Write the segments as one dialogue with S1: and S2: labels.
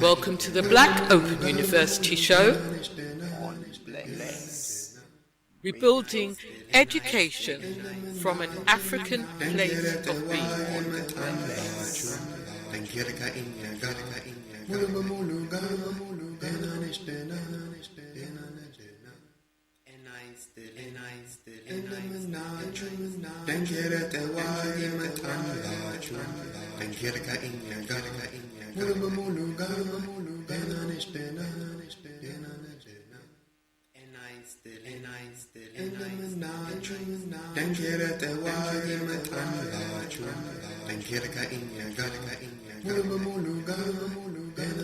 S1: Welcome to the Black Open University show. Rebuilding education from an African place of being.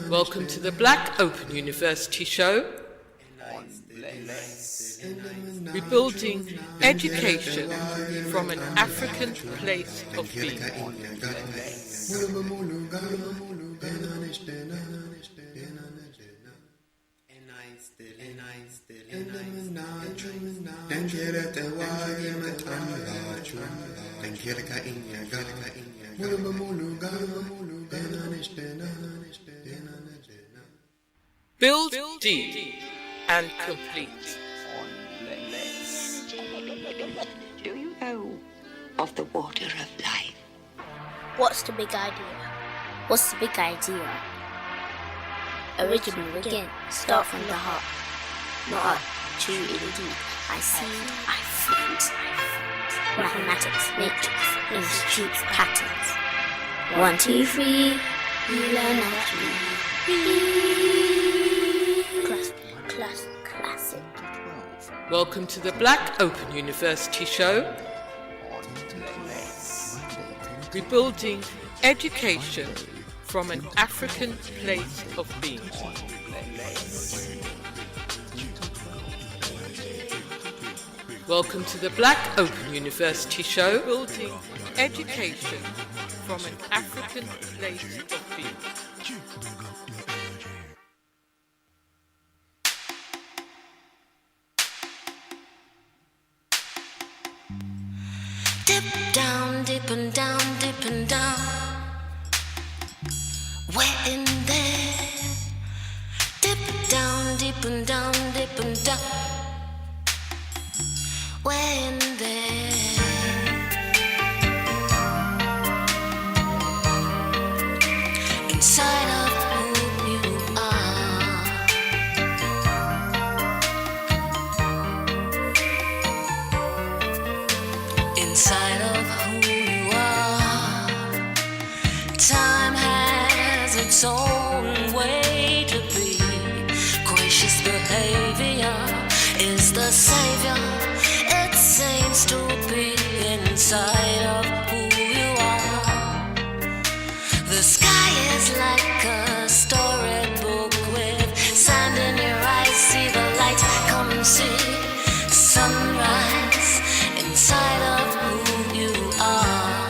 S1: Welcome to the Black Open University show. Rebuilding education from an African place of being. Build deep and complete.
S2: Do you know of the water of life?
S3: What's the big idea? What's the big idea? Original again, start from the heart. Not true indeed. I see, I feel. Mathematics, matrix, institutes, patterns. 1, 2, 3, you learn how to read. Classic.
S1: Welcome to the Black Open University show. Rebuilding education from an African place of being. Welcome to the Black Open University show. Building education from an African place of being.
S4: Dip down, dip and down, dip and down. We're in there. Dip down, dip and down, dip and down. We're in there. Inside of who you are. Inside of who you are. Time has its own way to be. Gracious behavior is the savior. It seems to be inside of who you are. The sky is like a storybook with sand in your eyes. See the light, come and see sunrise inside of who you are.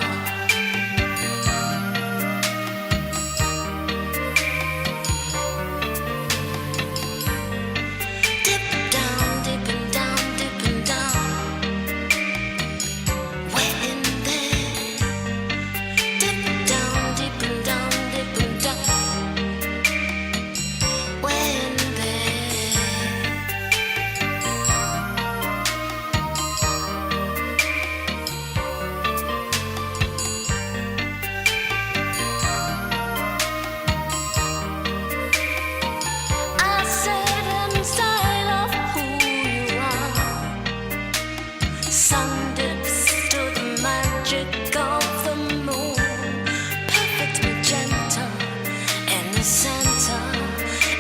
S4: Dip down, dip and down, dip and down. We're in there. Dip down, dip and down, dip and down. We're in there. I said inside of who you are. Sun dips to the magic of the moon. Perfect magenta in the center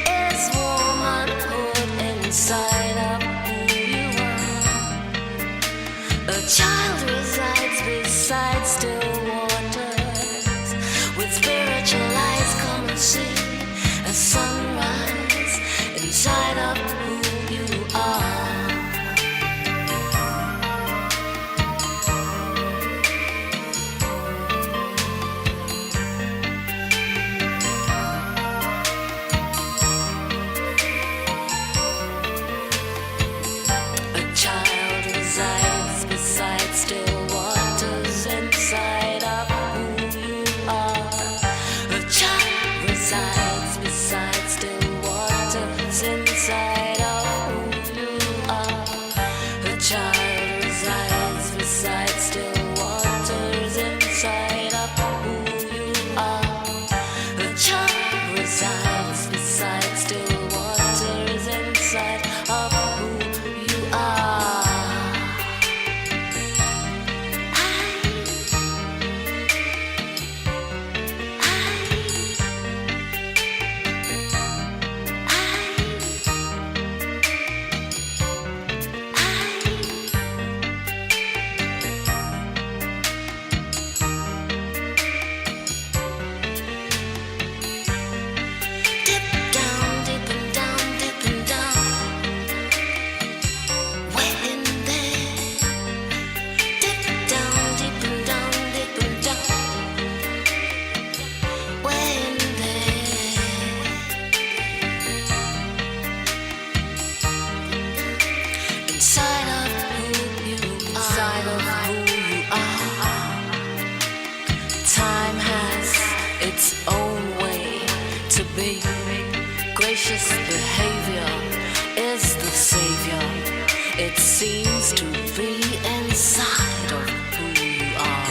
S4: is womanhood inside of who you are. A child resides beside still waters. With spiritual eyes, come and see a sunrise inside of who you are. A child resides gracious behavior is the savior. It seems to be inside of who you are.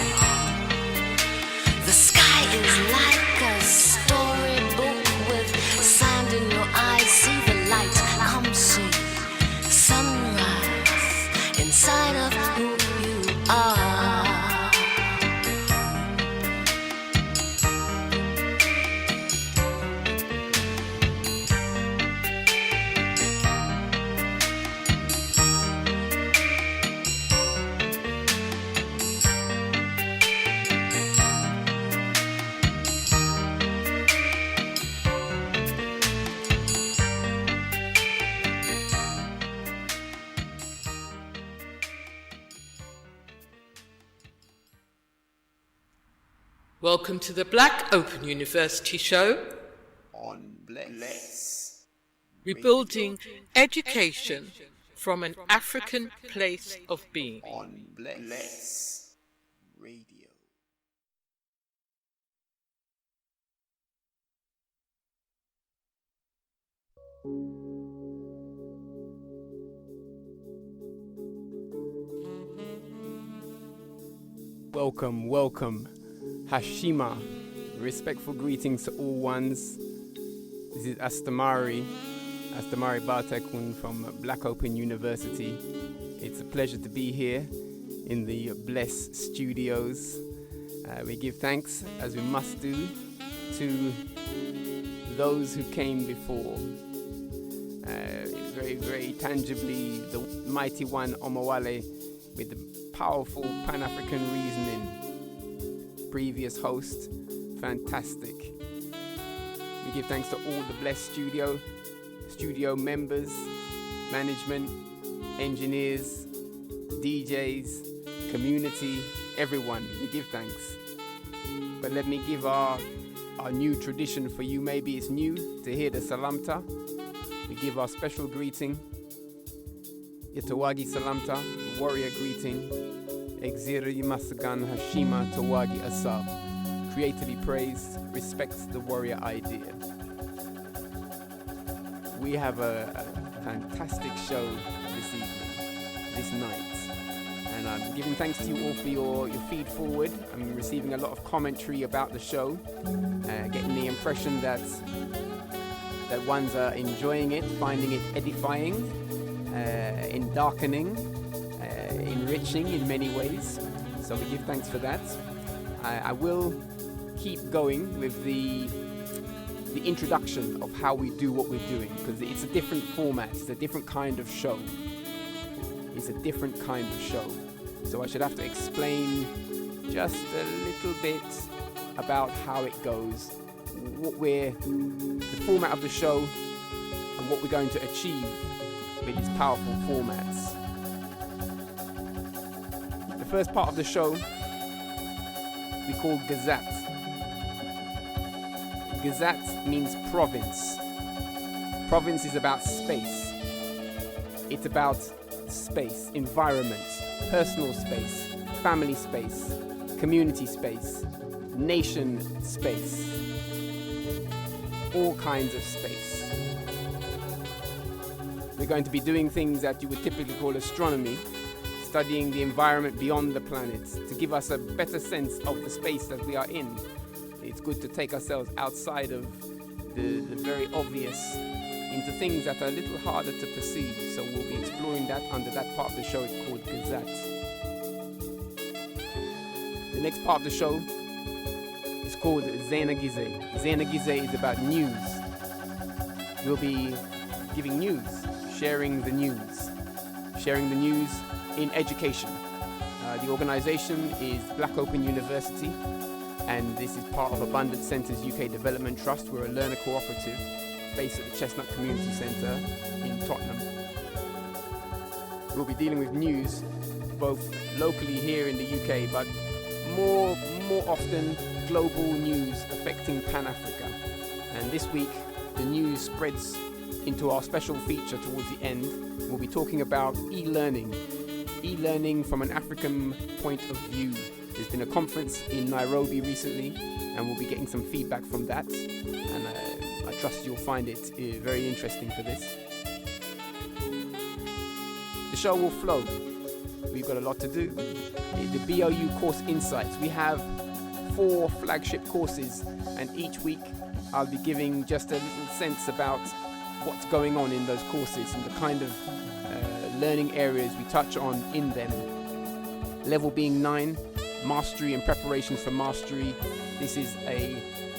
S4: The sky is like a storybook with sand in your eyes. See the light, come see sunrise inside of who you are.
S1: Welcome to the Black Open University show
S5: on Bless.
S1: Rebuilding Education from an African Place of Being.
S5: On Bless Radio.
S6: Welcome. Hashima, respectful greetings to all ones. This is Astamari Bartekun from Black Open University. It's a pleasure to be here in the Bless Studios. We give thanks, as we must do, to those who came before. Very, very tangibly, the mighty one Omawale with the powerful Pan-African reasoning. Previous host, fantastic. We give thanks to all the Bless studio members, management, engineers, DJs, community, everyone. We give thanks. But let me give our new tradition for you. Maybe it's new to hear the Salamta. We give our special greeting, Yatawagi Salamta, the warrior greeting. Exiri Masagan Hashima Tawagi Asab. Creator to be praised, respects the warrior idea. We have a fantastic show this evening, this night. And I'm giving thanks to you all for your feed forward. I'm receiving a lot of commentary about the show, getting the impression that ones are enjoying it, finding it edifying, endarkening, enriching in many ways. So we give thanks for that. I will keep going with the introduction of how we do what we're doing, because it's a different format, it's a different kind of show. So I should have to explain just a little bit about how it goes, the format of the show, and what we're going to achieve with these powerful formats. The first part of the show we call Gzat. Gzat means province. Province is about space. It's about space, environment, personal space, family space, community space, nation space, all kinds of space. We're going to be doing things that you would typically call astronomy, studying the environment beyond the planets to give us a better sense of the space that we are in. It's good to take ourselves outside of the very obvious into things that are a little harder to perceive. So we'll be exploring that under that part of the show. It's called Gzat. The next part of the show is called Zenagize. Zenagize is about news. We'll be giving news, sharing the news in education. The organization is Black Open University, and this is part of Abundant Centres UK Development Trust. We're a learner cooperative based at the Chestnut Community Centre in Tottenham. We'll be dealing with news both locally here in the UK, but more often global news affecting Pan-Africa. And this week the news spreads into our special feature towards the end. We'll be talking about e-learning from an African point of view. There's been a conference in Nairobi recently, and we'll be getting some feedback from that. And I trust you'll find it very interesting for this. The show will flow. We've got a lot to do. The BOU course insights. We have 4 flagship courses, and each week I'll be giving just a little sense about what's going on in those courses and the kind of learning areas we touch on in them. Level being 9, mastery and preparation for mastery. This is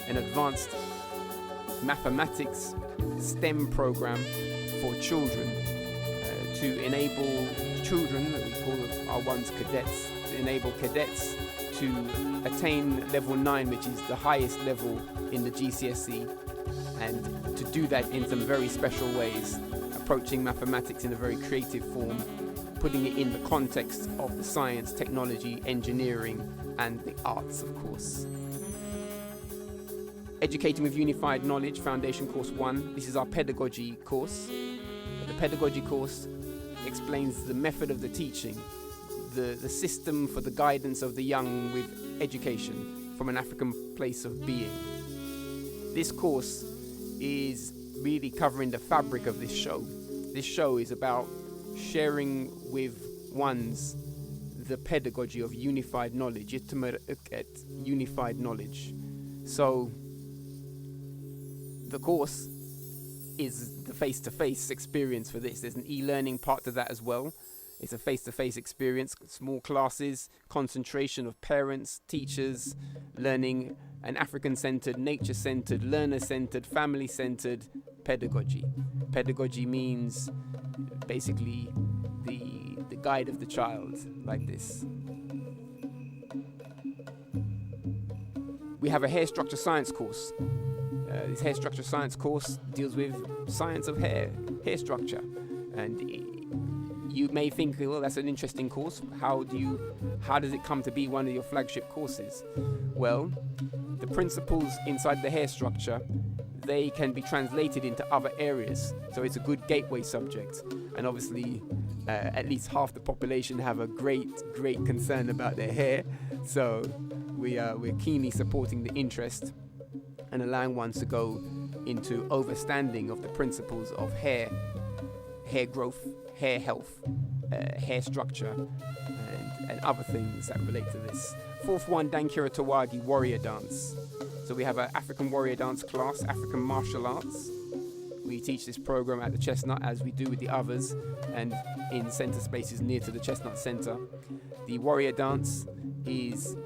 S6: an advanced mathematics STEM program for children to enable children, we call our ones cadets, to enable cadets to attain level 9, which is the highest level in the GCSE, and to do that in some very special ways, approaching mathematics in a very creative form, putting it in the context of the science, technology, engineering, and the arts, of course. Educating with Unified Knowledge, Foundation Course 1. This is our pedagogy course. The pedagogy course explains the method of the teaching, the system for the guidance of the young with education from an African place of being. This course is really covering the fabric of this show. This show is about sharing with ones the pedagogy of unified knowledge, unified knowledge. So the course is the face-to-face experience for this. There's an e-learning part to that as well. It's a face-to-face experience, small classes, concentration of parents, teachers, learning an African-centered, nature-centered, learner-centered, family-centered pedagogy. Pedagogy means basically the guide of the child, like this. We have a hair structure science course. This hair structure science course deals with science of hair structure. And you may think, well, that's an interesting course. How does it come to be one of your flagship courses? Well, the principles inside the hair structure, they can be translated into other areas. So it's a good gateway subject. And obviously, at least half the population have a great concern about their hair. So we're keenly supporting the interest and allowing ones to go into overstanding of the principles of hair growth, hair health, hair structure, and other things that relate to this. Fourth one, Dankira Tawagi, warrior dance. So we have an African warrior dance class, African martial arts. We teach this program at the Chestnut, as we do with the others, and in centre spaces near to the Chestnut Centre. The warrior dance is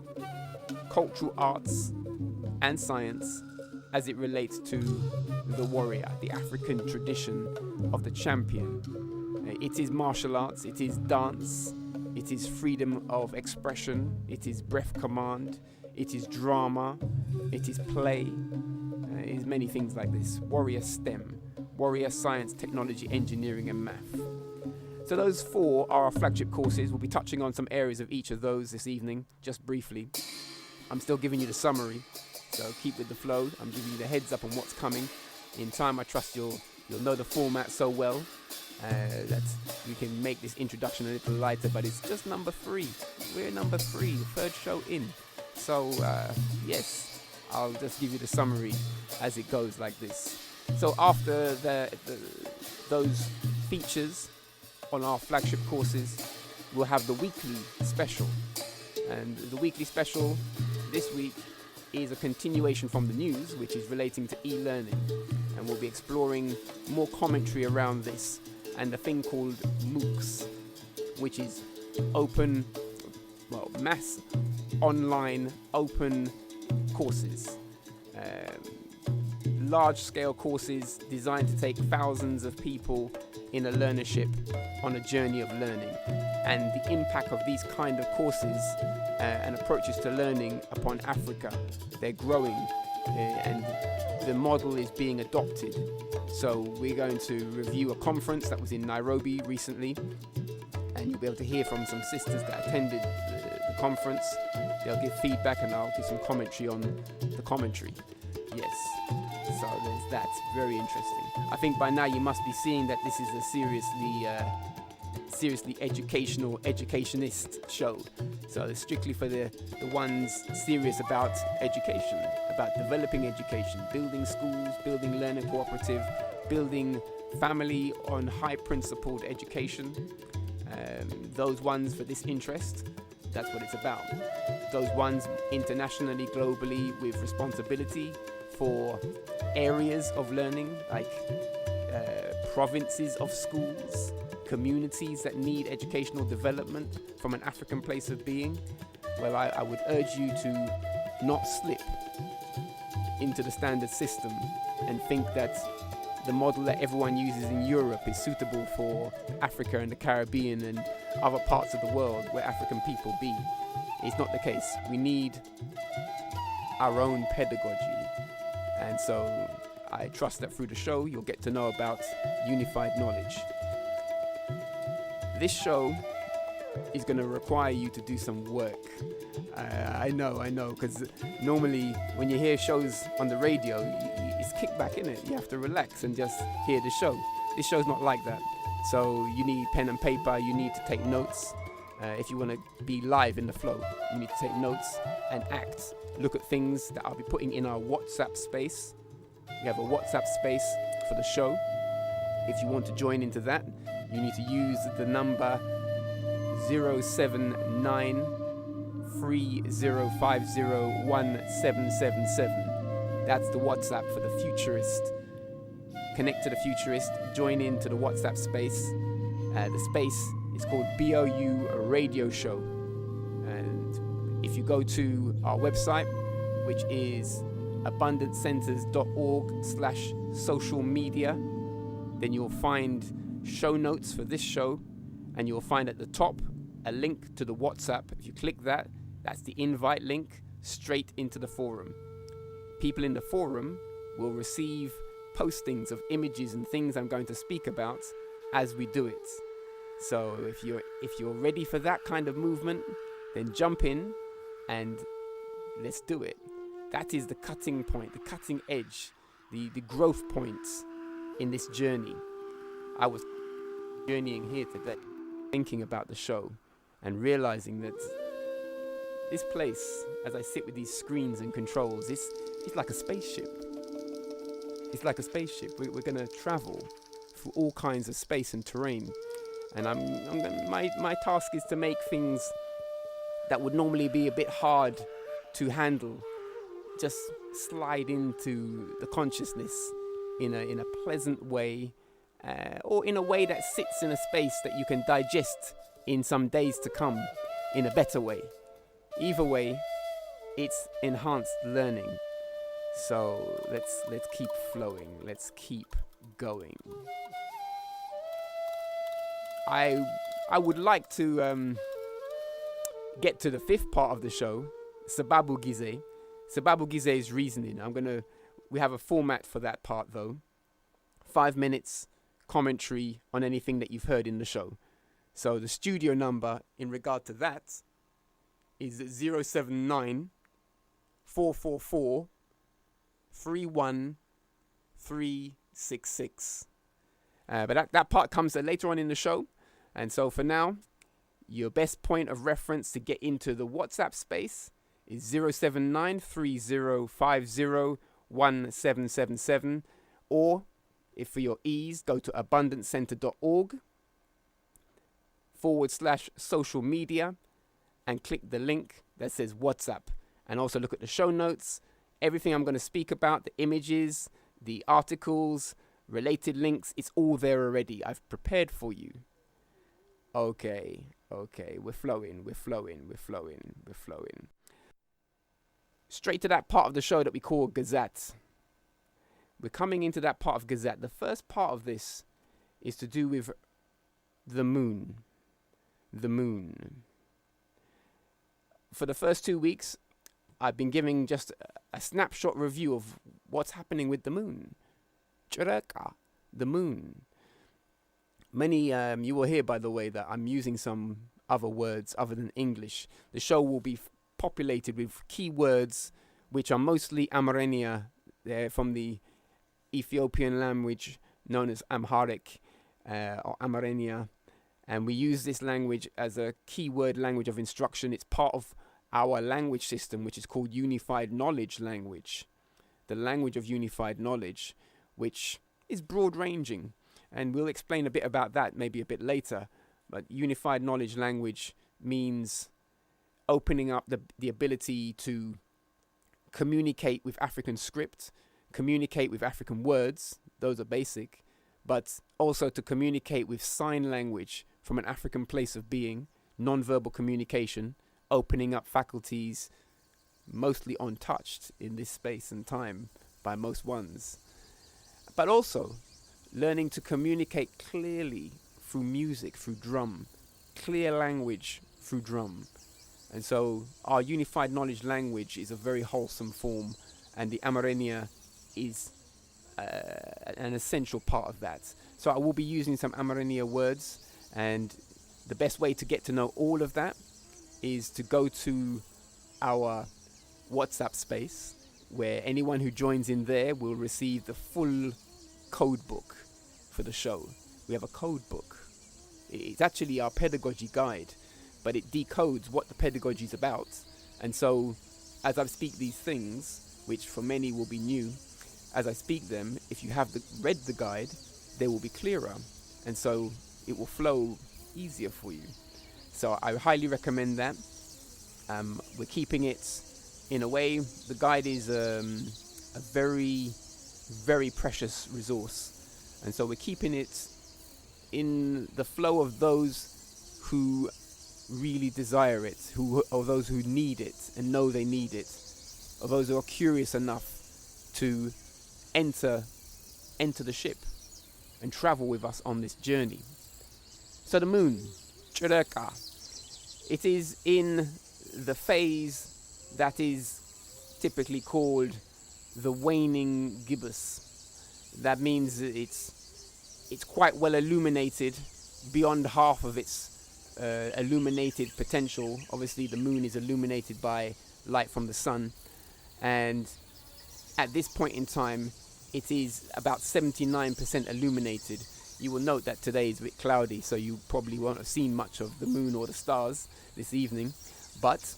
S6: cultural arts and science as it relates to the warrior, the African tradition of the champion. It is martial arts, it is dance, it is freedom of expression, it is breath command, it is drama, it is play, it is many things like this. Warrior STEM, warrior science, technology, engineering, and math. So those 4 are our flagship courses. We'll be touching on some areas of each of those this evening, just briefly. I'm still giving you the summary, so keep with the flow. I'm giving you the heads up on what's coming. In time, I trust you'll know the format so well that we can make this introduction a little lighter, but it's just number 3. We're number 3, the 3rd show in. So yes, I'll just give you the summary as it goes like this. So after those features on our flagship courses, we'll have the weekly special. And the weekly special this week is a continuation from the news, which is relating to e-learning. And we'll be exploring more commentary around this and a thing called MOOCs, which is mass online open courses. Large-scale courses designed to take thousands of people in a learnership on a journey of learning. And the impact of these kind of courses and approaches to learning upon Africa, they're growing and the model is being adopted. So we're going to review a conference that was in Nairobi recently, and you'll be able to hear from some sisters that attended the conference. They'll give feedback and I'll give some commentary on the commentary. Yes, so there's that. Very interesting. I think by now you must be seeing that this is a seriously seriously educational, educationist show. So it's strictly for the ones serious about education, about developing education, building schools, building learning cooperative, building family on high principled education. Those ones for this interest, that's what it's about. Those ones internationally, globally, with responsibility for areas of learning, like provinces of schools, communities that need educational development from an African place of being. Well, I would urge you to not slip into the standard system and think that the model that everyone uses in Europe is suitable for Africa and the Caribbean and other parts of the world where African people be. It's not the case. We need our own pedagogy. And so I trust that through the show you'll get to know about unified knowledge. This show is going to require you to do some work. I know, because normally when you hear shows on the radio, it's kickback, innit? You have to relax and just hear the show. This show's not like that. So you need pen and paper, you need to take notes. If you want to be live in the flow, you need to take notes and act. Look at things that I'll be putting in our WhatsApp space. We have a WhatsApp space for the show. If you want to join into that, you need to use the number 07930501777. That's the WhatsApp for the futurist. Connect to the futurist, join into the WhatsApp space. The space is called BOU Radio Show. And if you go to our website, which is abundancecenters.org/social media, then you'll find show notes for this show, and you'll find at the top a link to the WhatsApp. If you click that, that's the invite link straight into the forum. People in the forum will receive postings of images and things I'm going to speak about as we do it. So if you're ready for that kind of movement, then jump in and let's do it. That is the cutting point, the cutting edge, the growth points in this journey. I was journeying here today, thinking about the show and realizing that this place, as I sit with these screens and controls, it's like a spaceship. It's like a spaceship. We're going to travel through all kinds of space and terrain. And my task is to make things that would normally be a bit hard to handle just slide into the consciousness in a pleasant way, or in a way that sits in a space that you can digest in some days to come in a better way. Either way, it's enhanced learning. So let's keep flowing. Let's keep going. I would like to get to the fifth part of the show, Sababu Gize. Sababu Gize's reasoning. We have a format for that part though. 5 minutes commentary on anything that you've heard in the show. So the studio number in regard to that is 079 444 31366. But that part comes later on in the show. And so for now, your best point of reference to get into the WhatsApp space is 07930501777, or if for your ease, go to abundancecenter.org/social media and click the link that says WhatsApp, and also look at the show notes. Everything I'm going to speak about, the images, the articles, related links, it's all there already. I've prepared for you. Okay, we're flowing. Straight to that part of the show that we call Gzat. We're coming into that part of Gzat. The first part of this is to do with the moon. The moon. For the first 2 weeks, I've been giving just a snapshot review of what's happening with the moon. Chiraka, the moon. Many, you will hear, by the way, that I'm using some other words other than English. The show will be populated with keywords which are mostly Amharic. They're from the Ethiopian language known as Amharic or Amharic, And we use this language as a keyword language of instruction. It's part of our language system, which is called Unified Knowledge Language. The language of unified knowledge, which is broad-ranging. And we'll explain a bit about that maybe a bit later. But Unified Knowledge Language means opening up the ability to communicate with African script, communicate with African words, those are basic, but also to communicate with sign language from an African place of being, non-verbal communication, opening up faculties mostly untouched in this space and time by most ones. But also learning to communicate clearly through music, through drum, clear language through drum. And so our unified knowledge language is a very wholesome form, and the Amerindia is an essential part of that. So I will be using some Amerindia words, and the best way to get to know all of that is to go to our WhatsApp space, where anyone who joins in there will receive the full code book for the show. We have a code book. It's actually our pedagogy guide, but it decodes what the pedagogy is about. And so as I speak these things, which for many will be new, as I speak them, if you have read the guide, they will be clearer. And so it will flow easier for you. So I highly recommend that. We're keeping it in a way. The guide is a very, very precious resource. And so we're keeping it in the flow of those who really desire it, or those who need it and know they need it, or those who are curious enough to enter the ship and travel with us on this journey. So the moon, Chireka, it is in the phase that is typically called the waning gibbous. That means it's quite well illuminated beyond half of its illuminated potential. Obviously the moon is illuminated by light from the sun, and at this point in time it is about 79% illuminated. You will note that today is a bit cloudy, so you probably won't have seen much of the moon or the stars this evening, but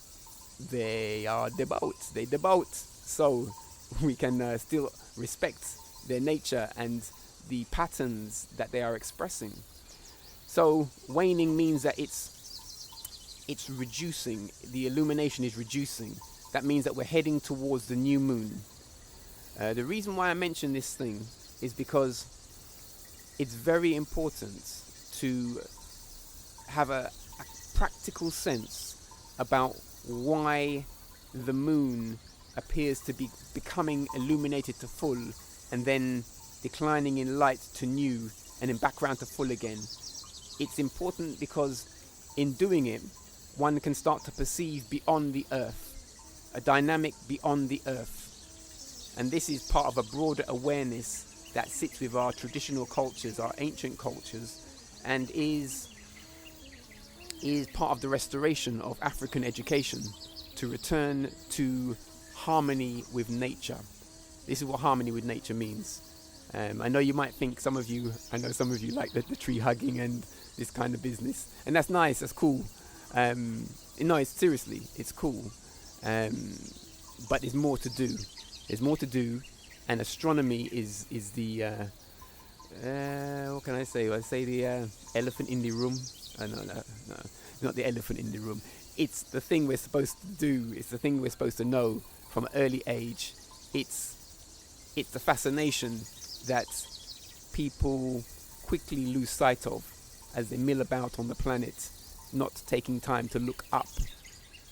S6: they are devout, so we can still respect their nature and the patterns that they are expressing. So waning means that it's reducing. The illumination is reducing. That means that we're heading towards the new moon. The reason why I mention this thing is because it's very important to have a practical sense about why the moon appears to be becoming illuminated to full and then declining in light to new and in background to full again. It's important because in doing it, one can start to perceive beyond the earth, a dynamic beyond the earth. And this is part of a broader awareness that sits with our traditional cultures, our ancient cultures, and is part of the restoration of African education to return to harmony with nature. This is what harmony with nature means. I know you might think some of you like the tree hugging and this kind of business, and that's nice, that's cool. No, it's cool. But there's more to do. There's more to do, and astronomy is the what can I say? I say the elephant in the room. No, not the elephant in the room. It's the thing we're supposed to do. It's the thing we're supposed to know from an early age. It's the fascination that people quickly lose sight of as they mill about on the planet, not taking time to look up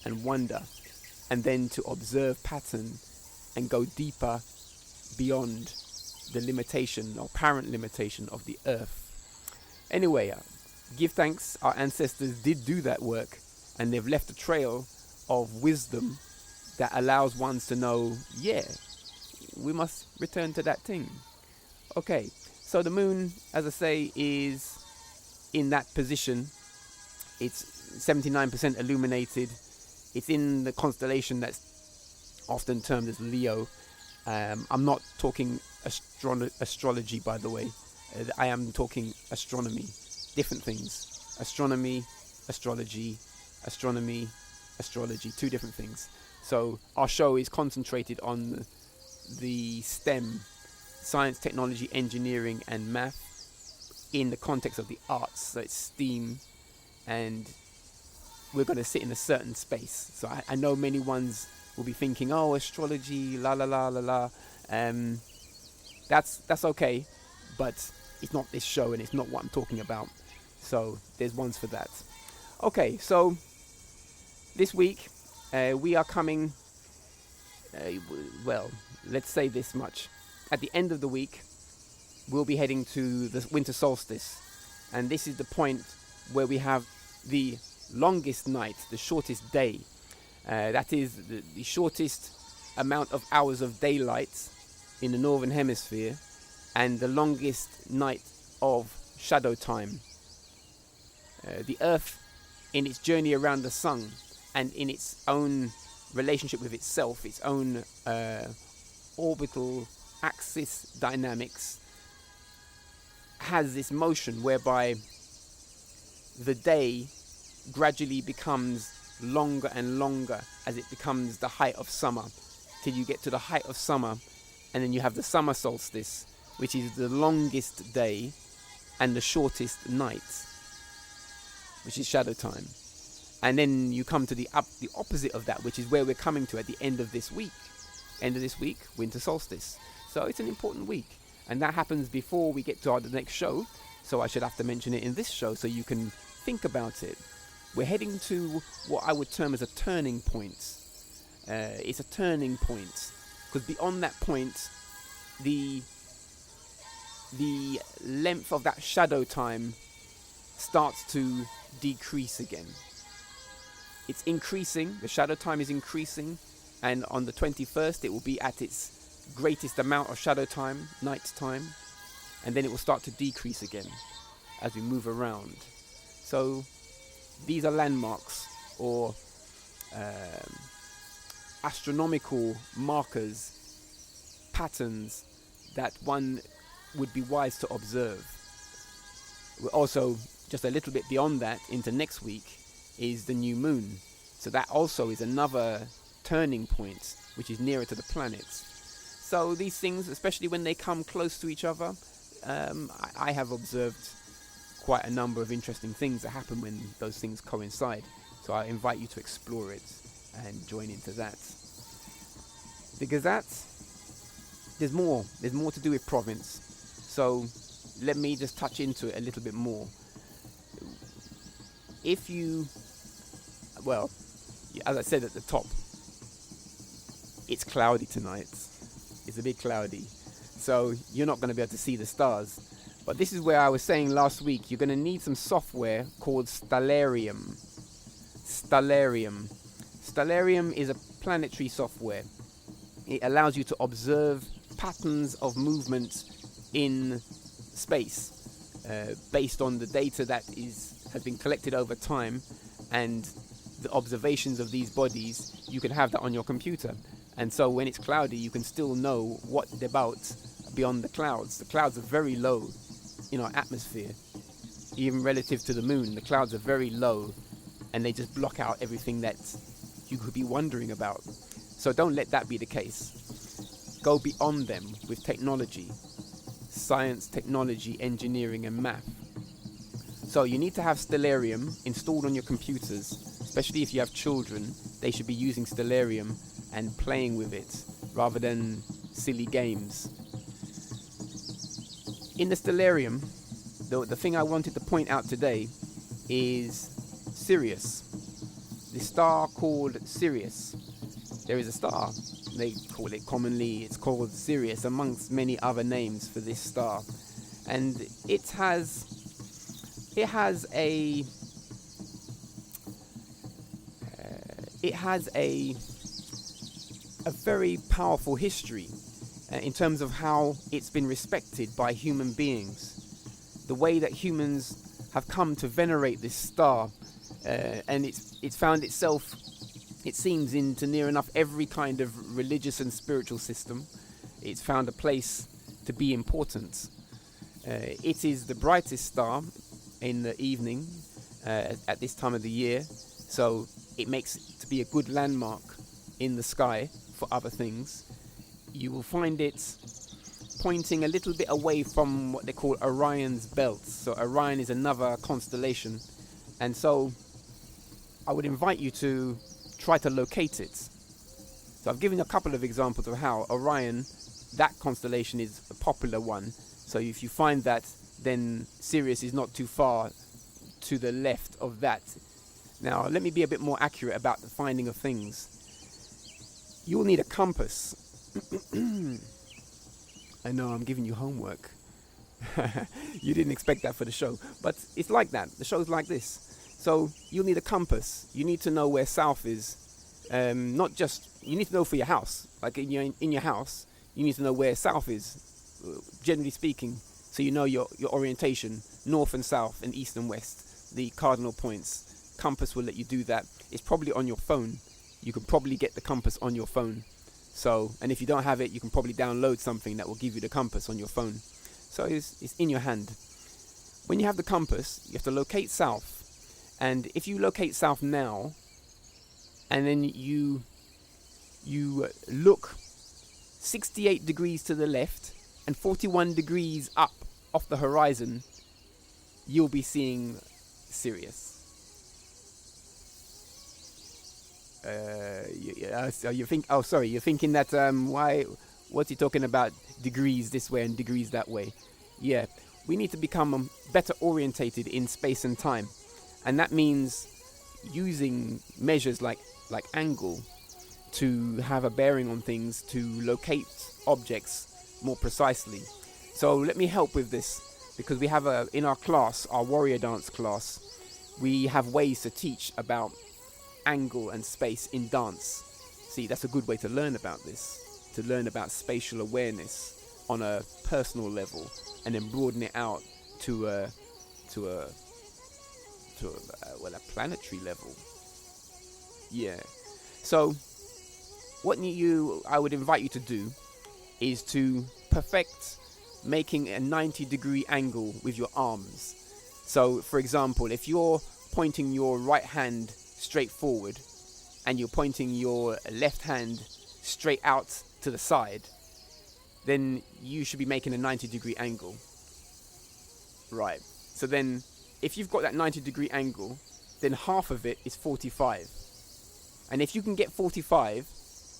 S6: and wonder, and then to observe pattern and go deeper beyond the limitation or apparent limitation of the earth. Anyway, give thanks, our ancestors did do that work, and they've left a trail of wisdom that allows ones to know, we must return to that thing. Okay, so the moon, as I say, is in that position. It's 79% illuminated. It's in the constellation that's often termed as Leo. I'm not talking astrology, by the way. I am talking astronomy, different things. astronomy, astrology, astronomy, astrology, 2 different things. So our show is concentrated on the STEM, science, technology, engineering and math, in the context of the arts. So it's STEAM, and we're going to sit in a certain space. So I know many ones will be thinking, oh, astrology, la la la la la. That's okay, but it's not this show and it's not what I'm talking about. So there's ones for that. Okay, so this week we are coming, well, let's say this much. At the end of the week, we'll be heading to the winter solstice. And this is the point where we have the longest night, the shortest day. That is the shortest amount of hours of daylight in the northern hemisphere, and the longest night of shadow time. The Earth, in its journey around the sun and in its own relationship with itself, its own orbital axis dynamics, has this motion whereby the day gradually becomes longer and longer as it becomes the height of summer, till you get to the height of summer, and then you have the summer solstice, which is the longest day and the shortest night, which is shadow time. And then you come to the opposite of that, which is where we're coming to at the end of this week. End of this week, winter solstice. So it's an important week, and that happens before we get to the next show. So I should have to mention it in this show so you can think about it. We're heading to what I would term as a turning point. It's a turning point, because beyond that point, the length of that shadow time starts to decrease again. It's increasing, the shadow time is increasing, and on the 21st it will be at its greatest amount of shadow time, night time, and then it will start to decrease again as we move around. So these are landmarks, or astronomical markers, patterns that one would be wise to observe. We're also, just a little bit beyond that, into next week, is the new moon. So that also is another turning point, which is nearer to the planets. So these things, especially when they come close to each other, I have observed quite a number of interesting things that happen when those things coincide. So I invite you to explore it and join into that. The Gzat, there's more to do with province. So let me just touch into it a little bit more. If you, well, as I said at the top, it's cloudy tonight. It's a bit cloudy. So you're not going to be able to see the stars. But this is where I was saying last week, you're going to need some software called Stellarium. Stellarium is a planetary software. It allows you to observe patterns of movement in space based on the data that has been collected over time, and the observations of these bodies. You can have that on your computer, and so when it's cloudy you can still know what they're about beyond the clouds. The clouds are very low in our atmosphere, even relative to the moon. The clouds are very low, and they just block out everything that you could be wondering about. So don't let that be the case. Go beyond them with technology, science, technology, engineering and math. So you need to have Stellarium installed on your computers, especially if you have children. They should be using Stellarium and playing with it rather than silly games. In the Stellarium, the thing I wanted to point out today is Sirius, the star called Sirius. There is a star, they call it commonly, it's called Sirius, amongst many other names for this star. And it has a very powerful history in terms of how it's been respected by human beings. The way that humans have come to venerate this star, and it's found itself, it seems, into near enough every kind of religious and spiritual system. It's found a place to be important. It is the brightest star in the evening, at this time of the year, so it makes it to be a good landmark in the sky for other things. You will find it pointing a little bit away from what they call Orion's belt. So Orion is another constellation, and so I would invite you to try to locate it. So I've given you a couple of examples of how Orion, that constellation, is a popular one. So if you find that, then Sirius is not too far to the left of that. Now let me be a bit more accurate about the finding of things. You'll need a compass. I know I'm giving you homework. You didn't expect that for the show, but it's like that. The show's like this. So you'll need a compass. You need to know where south is. Not just, you need to know for your house. Like in your house, you need to know where south is, generally speaking. So you know your orientation, north and south and east and west, the cardinal points. Compass will let you do that. It's probably on your phone. You can probably get the compass on your phone. So, and if you don't have it, you can probably download something that will give you the compass on your phone. So it's in your hand. When you have the compass, you have to locate south. And if you locate south now, and then you look 68 degrees to the left and 41 degrees up off the horizon, you'll be seeing Sirius. You're thinking that what's he talking about, degrees this way and degrees that way? Yeah, we need to become better orientated in space and time, and that means using measures like angle to have a bearing on things, to locate objects more precisely. So let me help with this, because we have in our class, our warrior dance class, we have ways to teach about angle and space in dance. See, that's a good way to learn about this, to learn about spatial awareness on a personal level, and then broaden it out to a planetary level. Yeah. So what I would invite you to do is to perfect making a 90-degree angle with your arms. So for example, if you're pointing your right hand straight forward and you're pointing your left hand straight out to the side, then you should be making a 90-degree angle. Right. So then if you've got that 90-degree angle, then half of it is 45. And if you can get 45,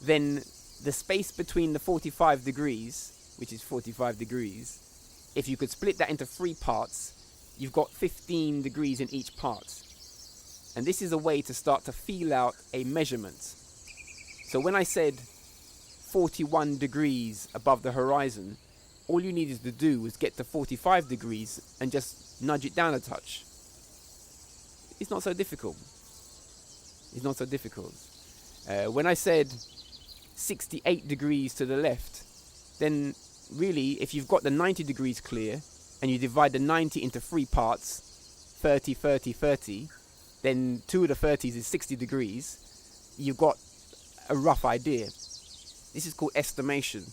S6: then the space between the 45 degrees, which is 45 degrees, if you could split that into 3 parts, you've got 15 degrees in each part. And this is a way to start to feel out a measurement. So when I said 41 degrees above the horizon, all you needed to do was get to 45 degrees and just nudge it down a touch. It's not so difficult. It's not so difficult. When I said 68 degrees to the left, then really, if you've got the 90 degrees clear and you divide the 90 into 3 parts, 30, 30, 30, then 2 of the 30s is 60 degrees, you've got a rough idea. This is called estimation,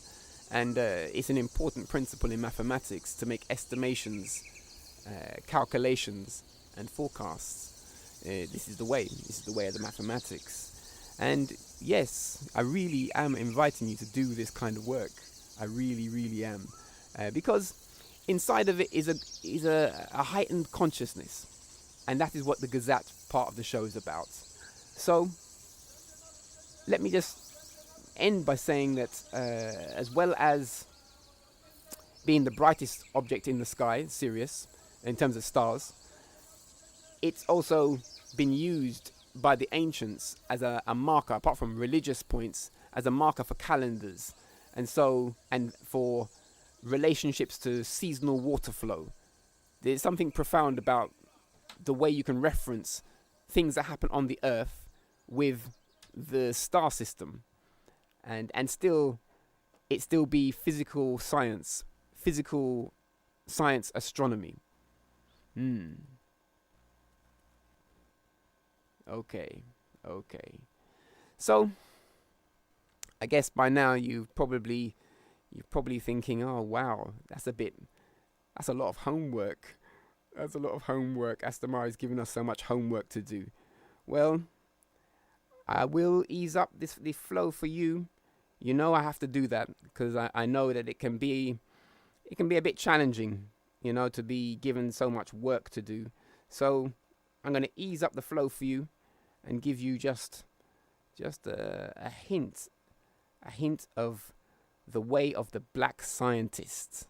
S6: and it's an important principle in mathematics to make estimations, calculations, and forecasts. This is the way of the mathematics. And yes, I really am inviting you to do this kind of work. I really, really am, because inside of it is a heightened consciousness, and that is what the Gzat part of the show is about. So let me just end by saying that as well as being the brightest object in the sky, Sirius, in terms of stars, it's also been used by the ancients as a marker, apart from religious points, as a marker for calendars, and for relationships to seasonal water flow. There's something profound about the way you can reference things that happen on the Earth with the star system, and still be physical science astronomy. Okay. So I guess by now you're probably thinking, oh wow, that's a lot of homework. That's a lot of homework. Astamar is giving us so much homework to do. Well, I will ease up the flow for you. You know I have to do that because I know that it can be a bit challenging, to be given so much work to do. So I'm going to ease up the flow for you and give you just a hint of the way of the black scientist.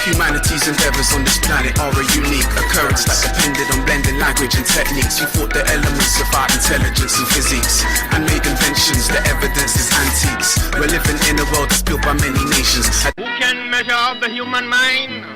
S7: Humanity's endeavors on this planet are a unique occurrence that depended on blending language and techniques. You thought the elements of our intelligence and physics and made inventions, the evidence is antiques. We're living in a world that's built by many nations.
S8: Who can measure the human mind?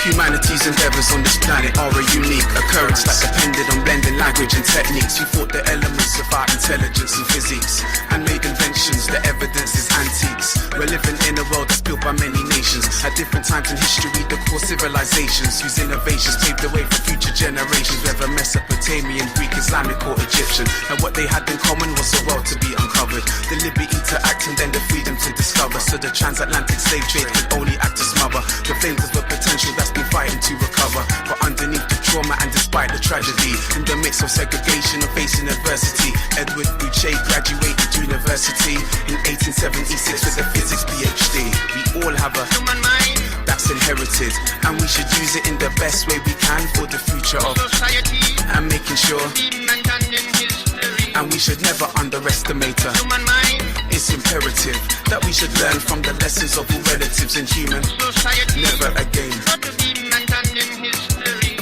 S7: Humanity's endeavors on this planet are a unique occurrence that depended on blending language and techniques. You thought the elements of our intelligence and physics and made inventions, the evidence is antiques. We're living in a world that's built by many nations. At different times in history, the core civilizations whose innovations paved the way for future generations, whether Mesopotamian, Greek, Islamic or Egyptian. And what they had in common was a world to be uncovered, the liberty to act and then the freedom to discover. So the transatlantic slave trade could only act as mother, the flames of a potential that's been fighting to recover. But underneath the trauma and despite the tragedy, in the midst of segregation and facing adversity, Edward Boucher graduated university in 1876 with a physics PhD. We all have a
S8: Human mind,
S7: that's inherited, and we should use it in the best way we can for the future of
S8: society,
S7: and making sure.
S8: being mentioned in history.
S7: And we should never underestimate her.
S8: Human mind,
S7: It's imperative that we should learn from the lessons of all relatives in human.
S8: society,
S7: Never again.
S8: not to be mentioned in history.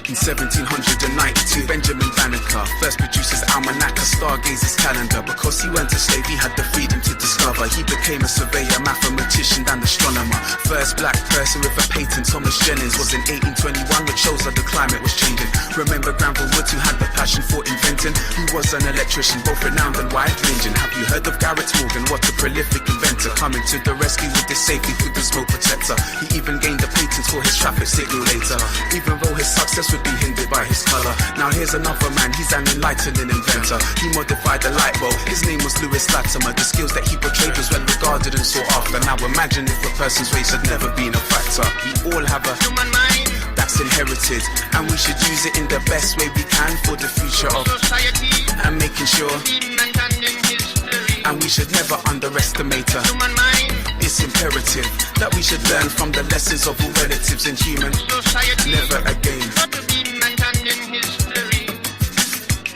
S7: In 1792, Benjamin Banneker first produces almanac, a stargazer's calendar. Because he weren't a slave, he had the freedom to discover. He became a surveyor, mathematician and astronomer. First black person with a patent, Thomas Jennings, was in 1821, which shows that the climate was changing. Remember Granville Woods, who had the passion for inventing? He was an electrician, both renowned and wide-ranging. Have you heard of Garrett Morgan? What a prolific inventor, coming to the rescue with his safety through the smoke protector. He even gained a patent for his traffic signal later, even though his success would be hindered by his colour. Now here's another man, he's an enlightening inventor. He modified the light bulb, his name was Louis Latimer. The skills that he portrayed was well regarded and sought after. Now imagine if a person's race had never been a factor. We all have a
S8: Human mind,
S7: that's inherited, and we should use it in the best way we can for the future of
S8: society,
S7: and making sure.
S8: being mentioned in history.
S7: And we should never underestimate her.
S8: Human mind,
S7: It's imperative that we should learn from the lessons of all relatives in human.
S8: society,
S7: Never again.
S8: not to be mentioned in history.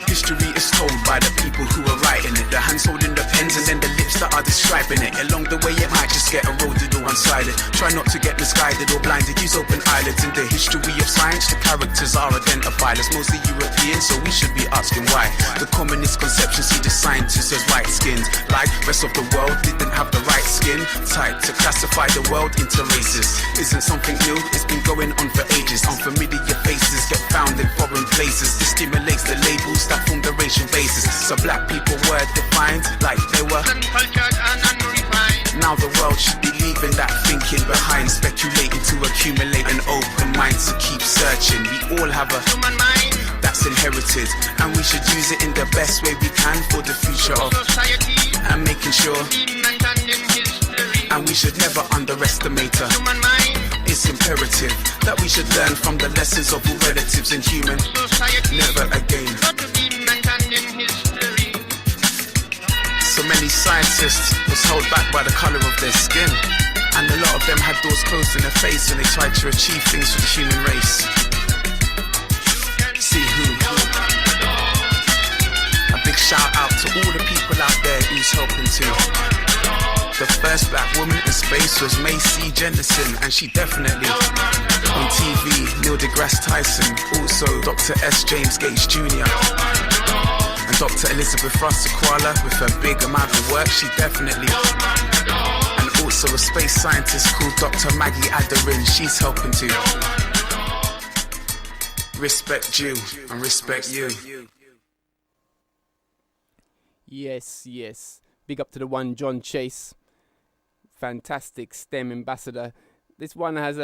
S7: History is told by the people who are writing it. The hands holding the pens and then the lips that are describing it. Along the way it might just get eroded or one-sided. Try not to get misguided or blinded. Use open eyelids. In the history of science, the characters are identified as mostly European, so we should be asking why. The communist conception see the scientists as white-skinned, like rest of the world didn't have the right skin type to classify the world into races. Isn't something new, it's been going on for ages. Unfamiliar faces get found in foreign places. This stimulates the labels that form the racial basis. So black people were defined like they were
S8: Uncultured and unrefined.
S7: now the world should be leaving that thinking behind, speculating to accumulate an open mind to keep searching. We all have a
S8: Human mind,
S7: that's inherited, and we should use it in the best way we can for the future of
S8: society,
S7: and making sure.
S8: being mentioned in history.
S7: And we should never underestimate her.
S8: Human mind,
S7: It's imperative that we should learn from the lessons of all relatives in human.
S8: society,
S7: Never again.
S8: not to be mentioned in history.
S7: So many scientists was held back by the colour of their skin, and a lot of them had doors closed in their face when they tried to achieve things for the human race. See who? A big shout out to all the people out there who's helping to. The first black woman in space was Macy Jennison, and she definitely on TV, Neil deGrasse Tyson, also Dr. S. James Gates Jr. and Dr. Elizabeth Russell Koller with her big amount of work, she definitely. And also a space scientist called Dr. Maggie Adarin, she's helping too. Respect you and respect you.
S6: Yes, yes. Big up to the one, John Chase. Fantastic STEM ambassador. This one has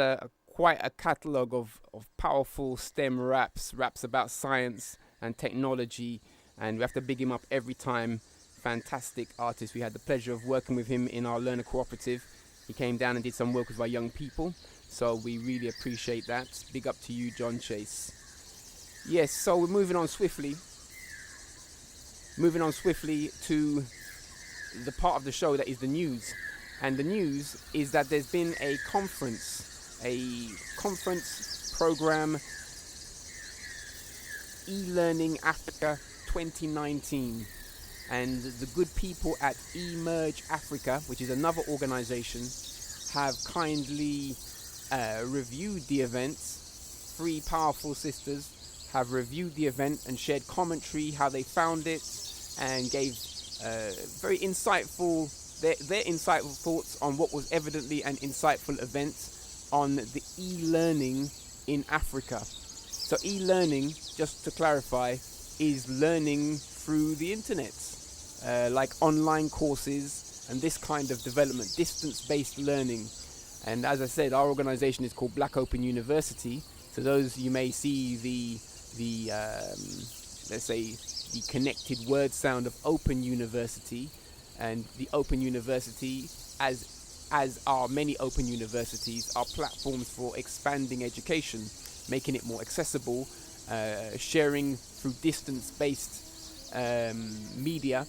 S6: quite a catalogue of powerful STEM raps about science and technology, and we have to big him up every time. Fantastic artist. We had the pleasure of working with him in our learner cooperative. He came down and did some work with our young people, so we really appreciate that. Big up to you, John Chase. Yes, so we're moving on swiftly to the part of the show that is the news. And the news is that there's been a conference program, eLearning Africa 2019. And the good people at eMerge Africa, which is another organization, have kindly reviewed the event. Three powerful sisters have reviewed the event and shared commentary, how they found it, and gave very insightful, their insightful thoughts on what was evidently an insightful event on the e-learning in Africa. So e-learning, just to clarify, is learning through the internet, like online courses and this kind of development, distance-based learning. And as I said, our organization is called Black Open University. So those, you may see the let's say the connected word sound of Open University, and the Open University, as are many open universities, are platforms for expanding education, making it more accessible, sharing through distance-based media,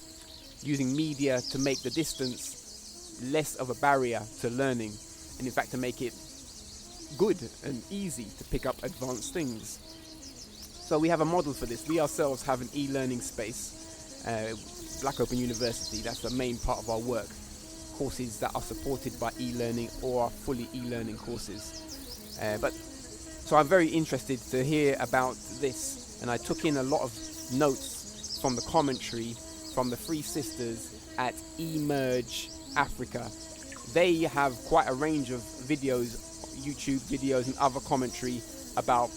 S6: using media to make the distance less of a barrier to learning, and in fact to make it good and easy to pick up advanced things. So we have a model for this. We ourselves have an e-learning space, Black Open University. That's the main part of our work. Courses that are supported by e-learning or are fully e-learning courses. So I'm very interested to hear about this, and I took in a lot of notes from the commentary from the three sisters at eMerge Africa. They have quite a range of videos, YouTube videos and other commentary about